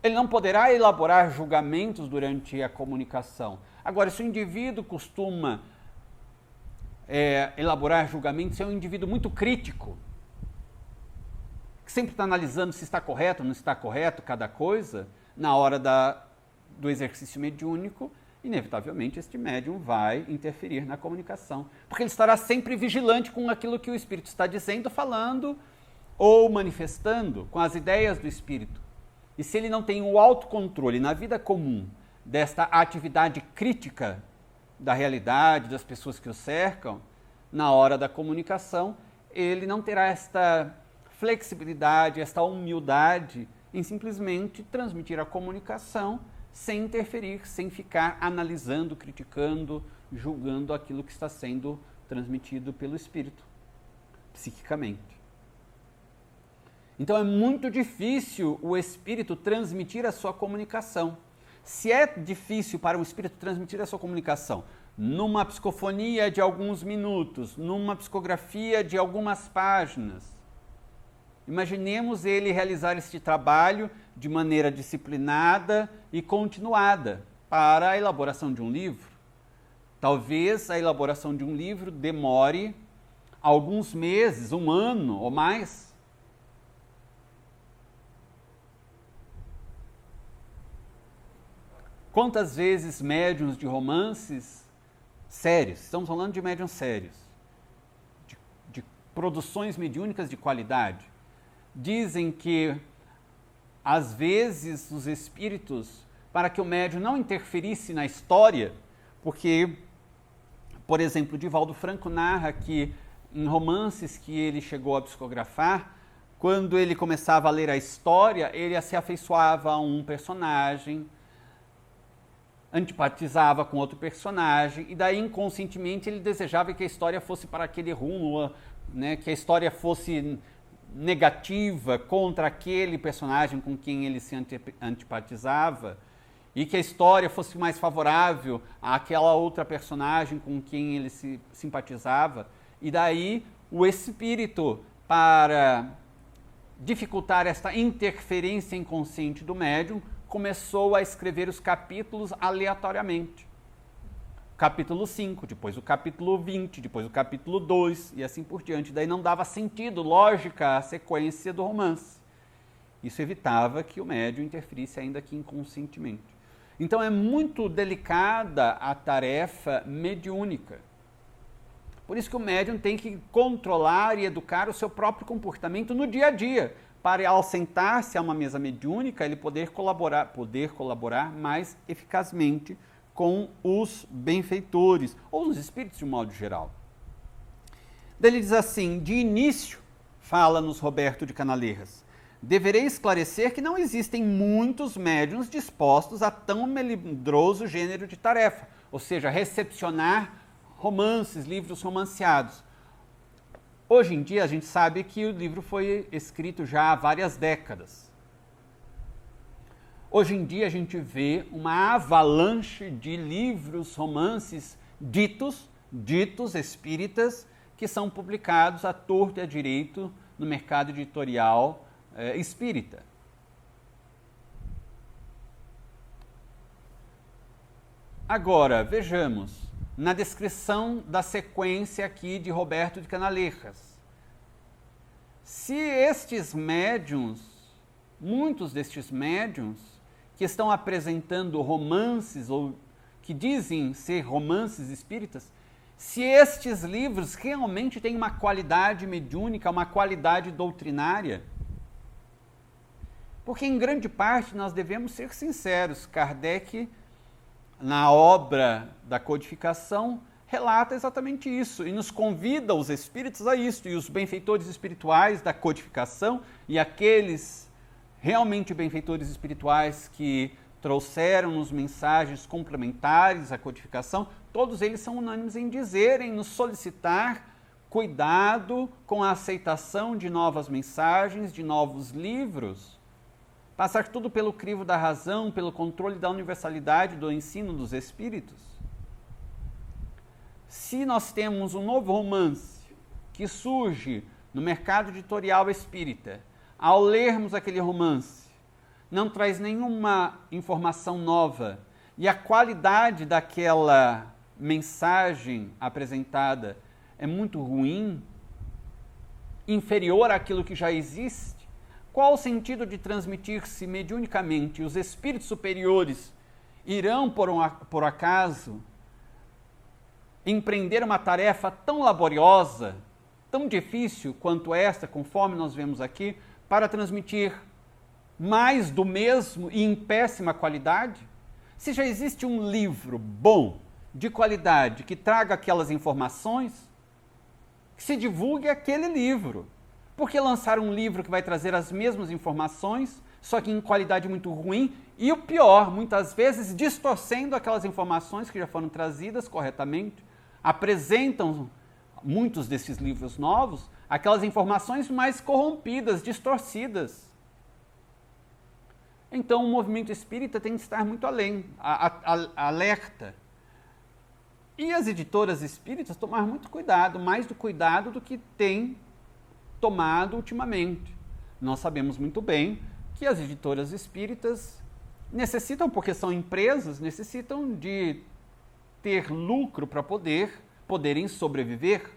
Ele não poderá elaborar julgamentos durante a comunicação. Agora, se o indivíduo costuma elaborar julgamentos, se é um indivíduo muito crítico, que sempre está analisando se está correto ou não está correto cada coisa, na hora do exercício mediúnico, inevitavelmente este médium vai interferir na comunicação, porque ele estará sempre vigilante com aquilo que o espírito está dizendo, falando ou manifestando, com as ideias do espírito. E se ele não tem o autocontrole na vida comum desta atividade crítica da realidade, das pessoas que o cercam, na hora da comunicação, ele não terá esta flexibilidade, esta humildade em simplesmente transmitir a comunicação sem interferir, sem ficar analisando, criticando, julgando aquilo que está sendo transmitido pelo espírito, psiquicamente. Então é muito difícil o espírito transmitir a sua comunicação. Se é difícil para um espírito transmitir a sua comunicação numa psicofonia de alguns minutos, numa psicografia de algumas páginas, imaginemos ele realizar este trabalho de maneira disciplinada e continuada para a elaboração de um livro. Talvez a elaboração de um livro demore alguns meses, um ano ou mais. Quantas vezes médiuns de romances sérios, estamos falando de médiuns sérios, de produções mediúnicas de qualidade, dizem que, às vezes, os espíritos, para que o médium não interferisse na história, porque, por exemplo, Divaldo Franco narra que, em romances que ele chegou a psicografar, quando ele começava a ler a história, ele se afeiçoava a um personagem, antipatizava com outro personagem, e daí inconscientemente ele desejava que a história fosse para aquele rumo, né, que a história fosse negativa contra aquele personagem com quem ele se antipatizava, e que a história fosse mais favorável àquela outra personagem com quem ele se simpatizava. E daí o espírito, para dificultar esta interferência inconsciente do médium, começou a escrever os capítulos aleatoriamente. Capítulo 5, depois o capítulo 20, depois o capítulo 2 e assim por diante. Daí não dava sentido, lógica, a sequência do romance. Isso evitava que o médium interferisse ainda que inconscientemente. Então é muito delicada a tarefa mediúnica. Por isso que o médium tem que controlar e educar o seu próprio comportamento no dia a dia, para, ao sentar-se a uma mesa mediúnica, ele poder colaborar mais eficazmente com os benfeitores, ou os espíritos de um modo geral. Daí ele diz assim, de início, fala-nos Roberto de Canaleiras, deverei esclarecer que não existem muitos médiuns dispostos a tão melindroso gênero de tarefa, ou seja, recepcionar romances, livros romanceados. Hoje em dia, a gente sabe que o livro foi escrito já há várias décadas. Hoje em dia, a gente vê uma avalanche de livros, romances ditos espíritas, que são publicados à torto e à direito no mercado editorial espírita. Agora, vejamos. Na descrição da sequência aqui de Roberto de Canaleiras. Se estes médiuns, muitos destes médiuns, que estão apresentando romances, ou que dizem ser romances espíritas, se estes livros realmente têm uma qualidade mediúnica, uma qualidade doutrinária, porque em grande parte nós devemos ser sinceros, Kardec, na obra da codificação, relata exatamente isso e nos convida os espíritos a isso, e os benfeitores espirituais da codificação e aqueles realmente benfeitores espirituais que trouxeram-nos mensagens complementares à codificação, todos eles são unânimes em dizerem, nos solicitar cuidado com a aceitação de novas mensagens, de novos livros, Passar tudo pelo crivo da razão, pelo controle da universalidade do ensino dos espíritos? Se nós temos um novo romance que surge no mercado editorial espírita, ao lermos aquele romance, não traz nenhuma informação nova e a qualidade daquela mensagem apresentada é muito ruim, inferior àquilo que já existe, qual o sentido de transmitir-se mediunicamente? Os espíritos superiores irão, por acaso, empreender uma tarefa tão laboriosa, tão difícil quanto esta, conforme nós vemos aqui, para transmitir mais do mesmo e em péssima qualidade? Se já existe um livro bom, de qualidade, que traga aquelas informações, que se divulgue aquele livro. Por que lançar um livro que vai trazer as mesmas informações, só que em qualidade muito ruim, e o pior, muitas vezes distorcendo aquelas informações que já foram trazidas corretamente? Apresentam muitos desses livros novos aquelas informações mais corrompidas, distorcidas. Então, o movimento espírita tem que estar muito além, alerta. E as editoras espíritas tomar muito cuidado, mais do cuidado do que tem tomado ultimamente. Nós sabemos muito bem que as editoras espíritas necessitam, porque são empresas, necessitam de ter lucro para poderem sobreviver.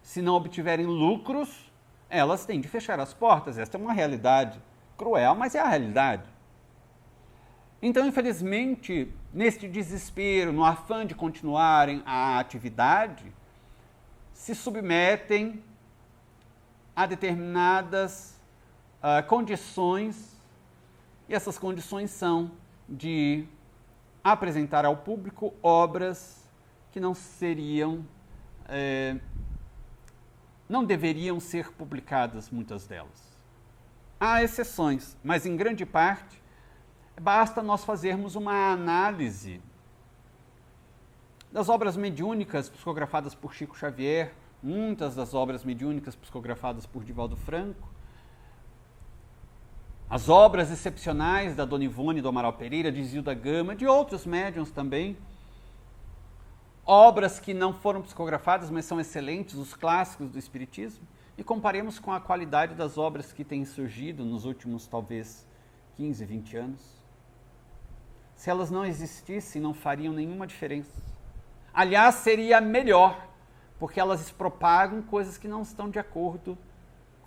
Se não obtiverem lucros, elas têm de fechar as portas. Esta é uma realidade cruel, mas é a realidade. Então, infelizmente, neste desespero, no afã de continuarem a atividade, se submetem a determinadas condições, e essas condições são de apresentar ao público obras que não deveriam ser publicadas, muitas delas. Há exceções, mas em grande parte basta nós fazermos uma análise das obras mediúnicas psicografadas por Chico Xavier, muitas das obras mediúnicas psicografadas por Divaldo Franco, as obras excepcionais da Dona Ivone do Amaral Pereira, de Zilda Gama, de outros médiuns também, obras que não foram psicografadas, mas são excelentes, os clássicos do Espiritismo, e comparemos com a qualidade das obras que têm surgido nos últimos, talvez, 15, 20 anos. Se elas não existissem, não fariam nenhuma diferença. Aliás, seria melhor, porque elas propagam coisas que não estão de acordo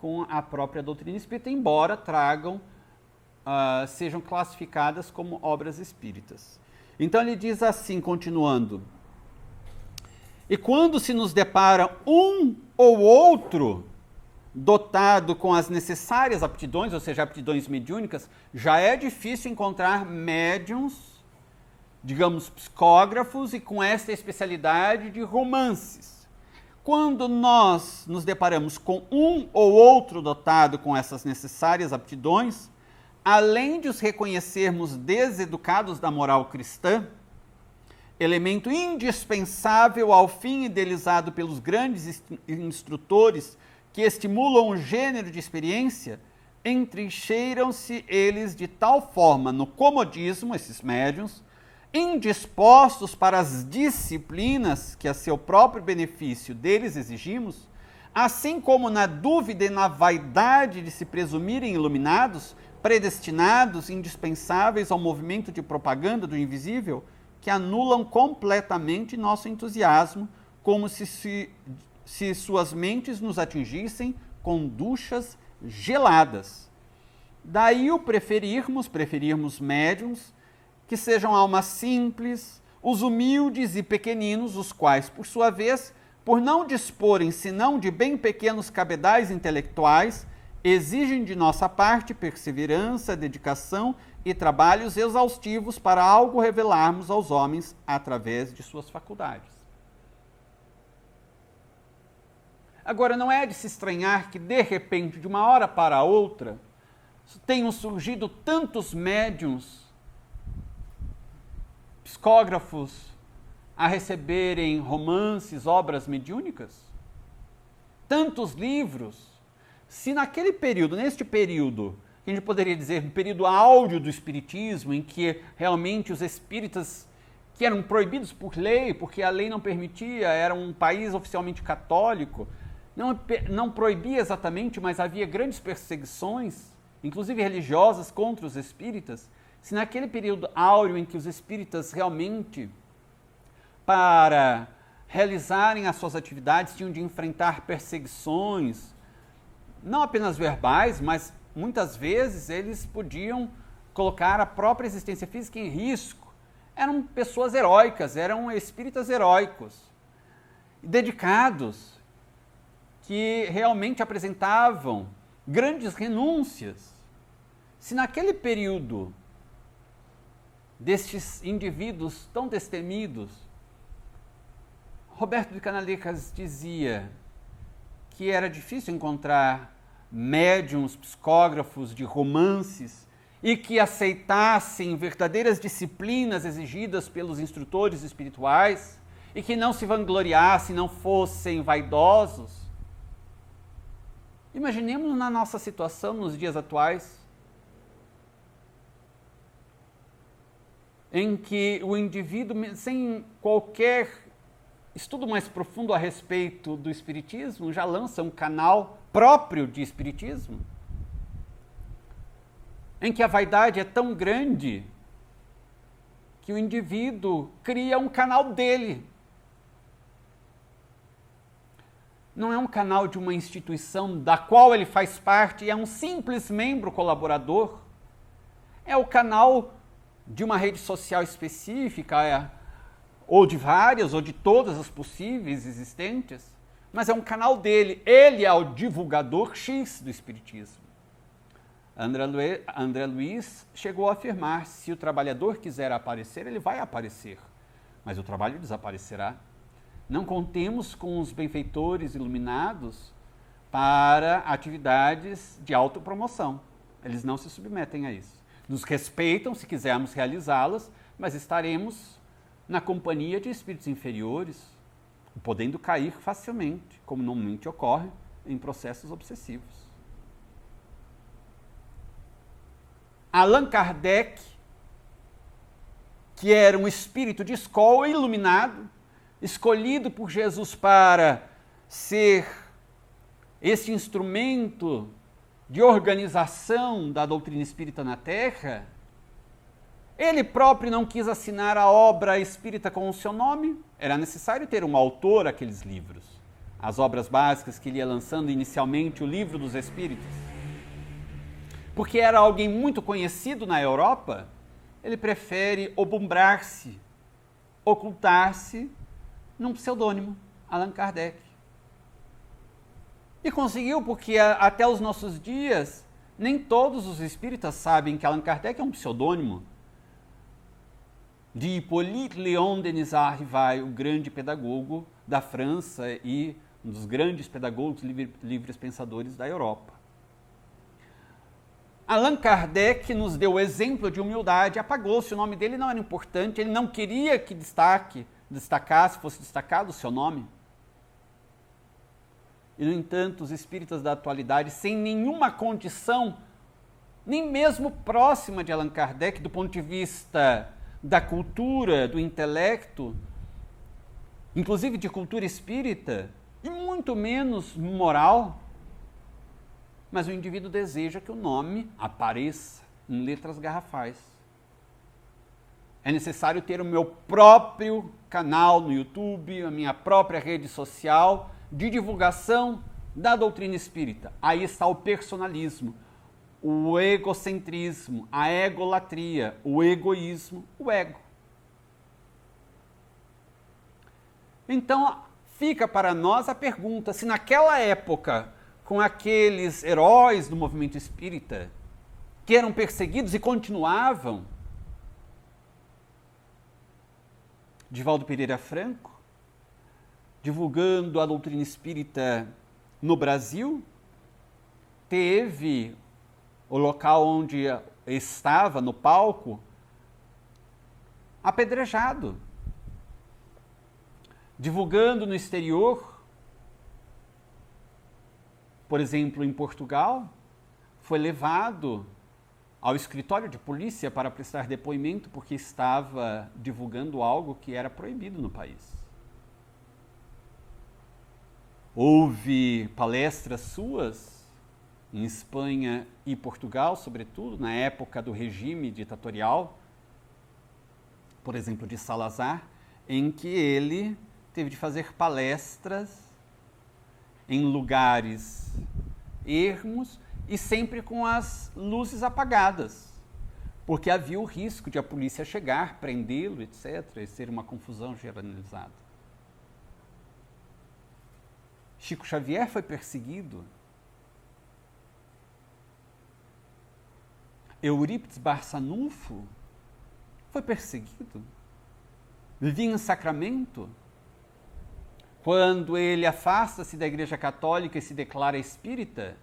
com a própria doutrina espírita, embora sejam classificadas como obras espíritas. Então ele diz assim, continuando: e quando se nos depara um ou outro dotado com as necessárias aptidões, ou seja, aptidões mediúnicas, já é difícil encontrar médiuns, digamos, psicógrafos e com esta especialidade de romances. Quando nós nos deparamos com um ou outro dotado com essas necessárias aptidões, além de os reconhecermos deseducados da moral cristã, elemento indispensável ao fim idealizado pelos grandes instrutores que estimulam um gênero de experiência, entrincheiram-se eles de tal forma no comodismo, esses médiuns, indispostos para as disciplinas que a seu próprio benefício deles exigimos, assim como na dúvida e na vaidade de se presumirem iluminados, predestinados, indispensáveis ao movimento de propaganda do invisível, que anulam completamente nosso entusiasmo, como se suas mentes nos atingissem com duchas geladas. Daí o preferirmos médiuns que sejam almas simples, os humildes e pequeninos, os quais, por sua vez, por não disporem senão de bem pequenos cabedais intelectuais, exigem de nossa parte perseverança, dedicação e trabalhos exaustivos para algo revelarmos aos homens através de suas faculdades. Agora, não é de se estranhar que, de repente, de uma hora para outra, tenham surgido tantos médiuns, psicógrafos, a receberem romances, obras mediúnicas? Tantos livros. Se naquele período, neste período, que a gente poderia dizer um período áureo do espiritismo, em que realmente os espíritas, que eram proibidos por lei, porque a lei não permitia, era um país oficialmente católico, não proibia exatamente, mas havia grandes perseguições, inclusive religiosas, contra os espíritas. Se naquele período áureo em que os espíritas realmente, para realizarem as suas atividades, tinham de enfrentar perseguições, não apenas verbais, mas muitas vezes eles podiam colocar a própria existência física em risco. Eram pessoas heróicas, eram espíritas heróicos, dedicados, que realmente apresentavam grandes renúncias. Se naquele período destes indivíduos tão destemidos, Roberto de Canalecas dizia que era difícil encontrar médiuns, psicógrafos de romances e que aceitassem verdadeiras disciplinas exigidas pelos instrutores espirituais e que não se vangloriassem, não fossem vaidosos. Imaginemos na nossa situação nos dias atuais, em que o indivíduo, sem qualquer estudo mais profundo a respeito do espiritismo, já lança um canal próprio de espiritismo, em que a vaidade é tão grande que o indivíduo cria um canal dele. Não é um canal de uma instituição da qual ele faz parte e é um simples membro colaborador. É o canal de uma rede social específica, ou de várias, ou de todas as possíveis existentes, mas é um canal dele. Ele é o divulgador X do espiritismo. André Luiz chegou a afirmar: se o trabalhador quiser aparecer, ele vai aparecer, mas o trabalho desaparecerá. Não contemos com os benfeitores iluminados para atividades de autopromoção. Eles não se submetem a isso. Nos respeitam se quisermos realizá-las, mas estaremos na companhia de espíritos inferiores, podendo cair facilmente, como normalmente ocorre em processos obsessivos. Allan Kardec, que era um espírito de escola iluminado, escolhido por Jesus para ser este instrumento de organização da doutrina espírita na Terra, ele próprio não quis assinar a obra espírita com o seu nome. Era necessário ter um autor àqueles livros. As obras básicas que ele ia lançando inicialmente, o Livro dos Espíritos. Porque era alguém muito conhecido na Europa, ele prefere obumbrar-se, ocultar-se num pseudônimo, Allan Kardec. E conseguiu, porque até os nossos dias, nem todos os espíritas sabem que Allan Kardec é um pseudônimo de Hippolyte Léon Denis Rivail, o grande pedagogo da França e um dos grandes pedagogos livres pensadores da Europa. Allan Kardec nos deu o exemplo de humildade, apagou-se, o nome dele não era importante, ele não queria que fosse destacado o seu nome. E, no entanto, os espíritas da atualidade, sem nenhuma condição, nem mesmo próxima de Allan Kardec, do ponto de vista da cultura, do intelecto, inclusive de cultura espírita, e muito menos moral, mas o indivíduo deseja que o nome apareça em letras garrafais. É necessário ter o meu próprio canal no YouTube, a minha própria rede social de divulgação da doutrina espírita. Aí está o personalismo, o egocentrismo, a egolatria, o egoísmo, o ego. Então, fica para nós a pergunta, se naquela época, com aqueles heróis do movimento espírita, que eram perseguidos e continuavam, Divaldo Pereira Franco, divulgando a doutrina espírita no Brasil, teve o local onde estava, no palco, apedrejado. Divulgando no exterior, por exemplo, em Portugal, foi levado ao escritório de polícia para prestar depoimento porque estava divulgando algo que era proibido no país. Houve palestras suas em Espanha e Portugal, sobretudo, na época do regime ditatorial, por exemplo, de Salazar, em que ele teve de fazer palestras em lugares ermos e sempre com as luzes apagadas, porque havia o risco de a polícia chegar, prendê-lo, etc., e ser uma confusão generalizada. Chico Xavier foi perseguido. Eurípides Barçanufo foi perseguido. Vivia em Sacramento. Quando ele afasta-se da Igreja Católica e se declara espírita,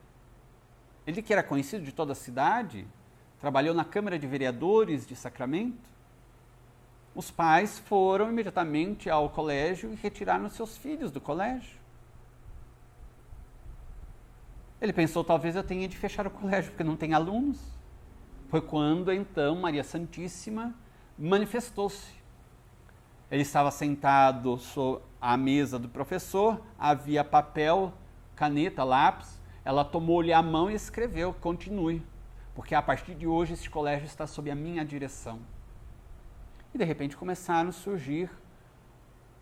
ele que era conhecido de toda a cidade, trabalhou na Câmara de Vereadores de Sacramento, os pais foram imediatamente ao colégio e retiraram seus filhos do colégio. Ele pensou, talvez eu tenha de fechar o colégio, porque não tem alunos. Foi quando, então, Maria Santíssima manifestou-se. Ele estava sentado à mesa do professor, havia papel, caneta, lápis, ela tomou-lhe a mão e escreveu, continue, porque a partir de hoje esse colégio está sob a minha direção. E de repente começaram a surgir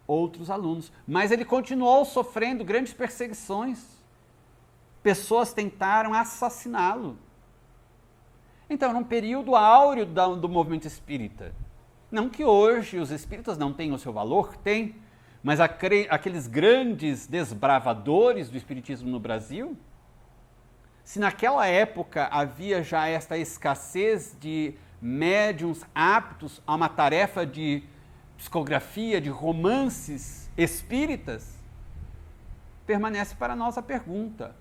outros alunos, mas ele continuou sofrendo grandes perseguições. Pessoas tentaram assassiná-lo. Então, era um período áureo do movimento espírita. Não que hoje os espíritas não tenham o seu valor, tem, mas aqueles grandes desbravadores do espiritismo no Brasil, se naquela época havia já esta escassez de médiuns aptos a uma tarefa de psicografia, de romances espíritas, permanece para nós a pergunta.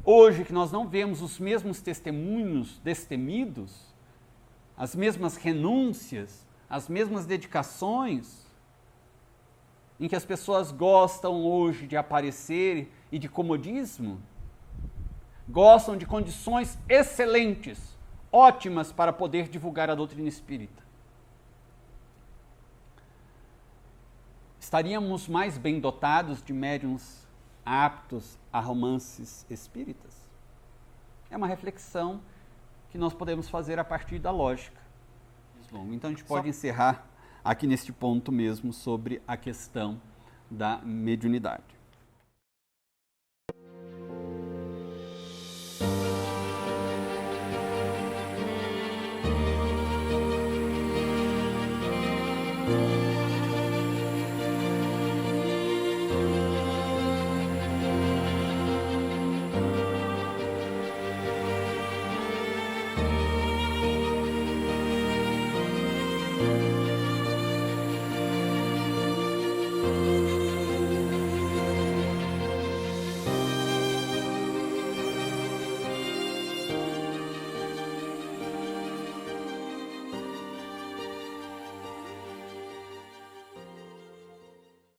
Hoje que nós não vemos os mesmos testemunhos destemidos, as mesmas renúncias, as mesmas dedicações, em que as pessoas gostam hoje de aparecer e de comodismo, gostam de condições excelentes, ótimas para poder divulgar a doutrina espírita. Estaríamos mais bem dotados de médiuns aptos a romances espíritas? É uma reflexão que nós podemos fazer a partir da lógica. Então a gente pode encerrar aqui neste ponto mesmo sobre a questão da mediunidade.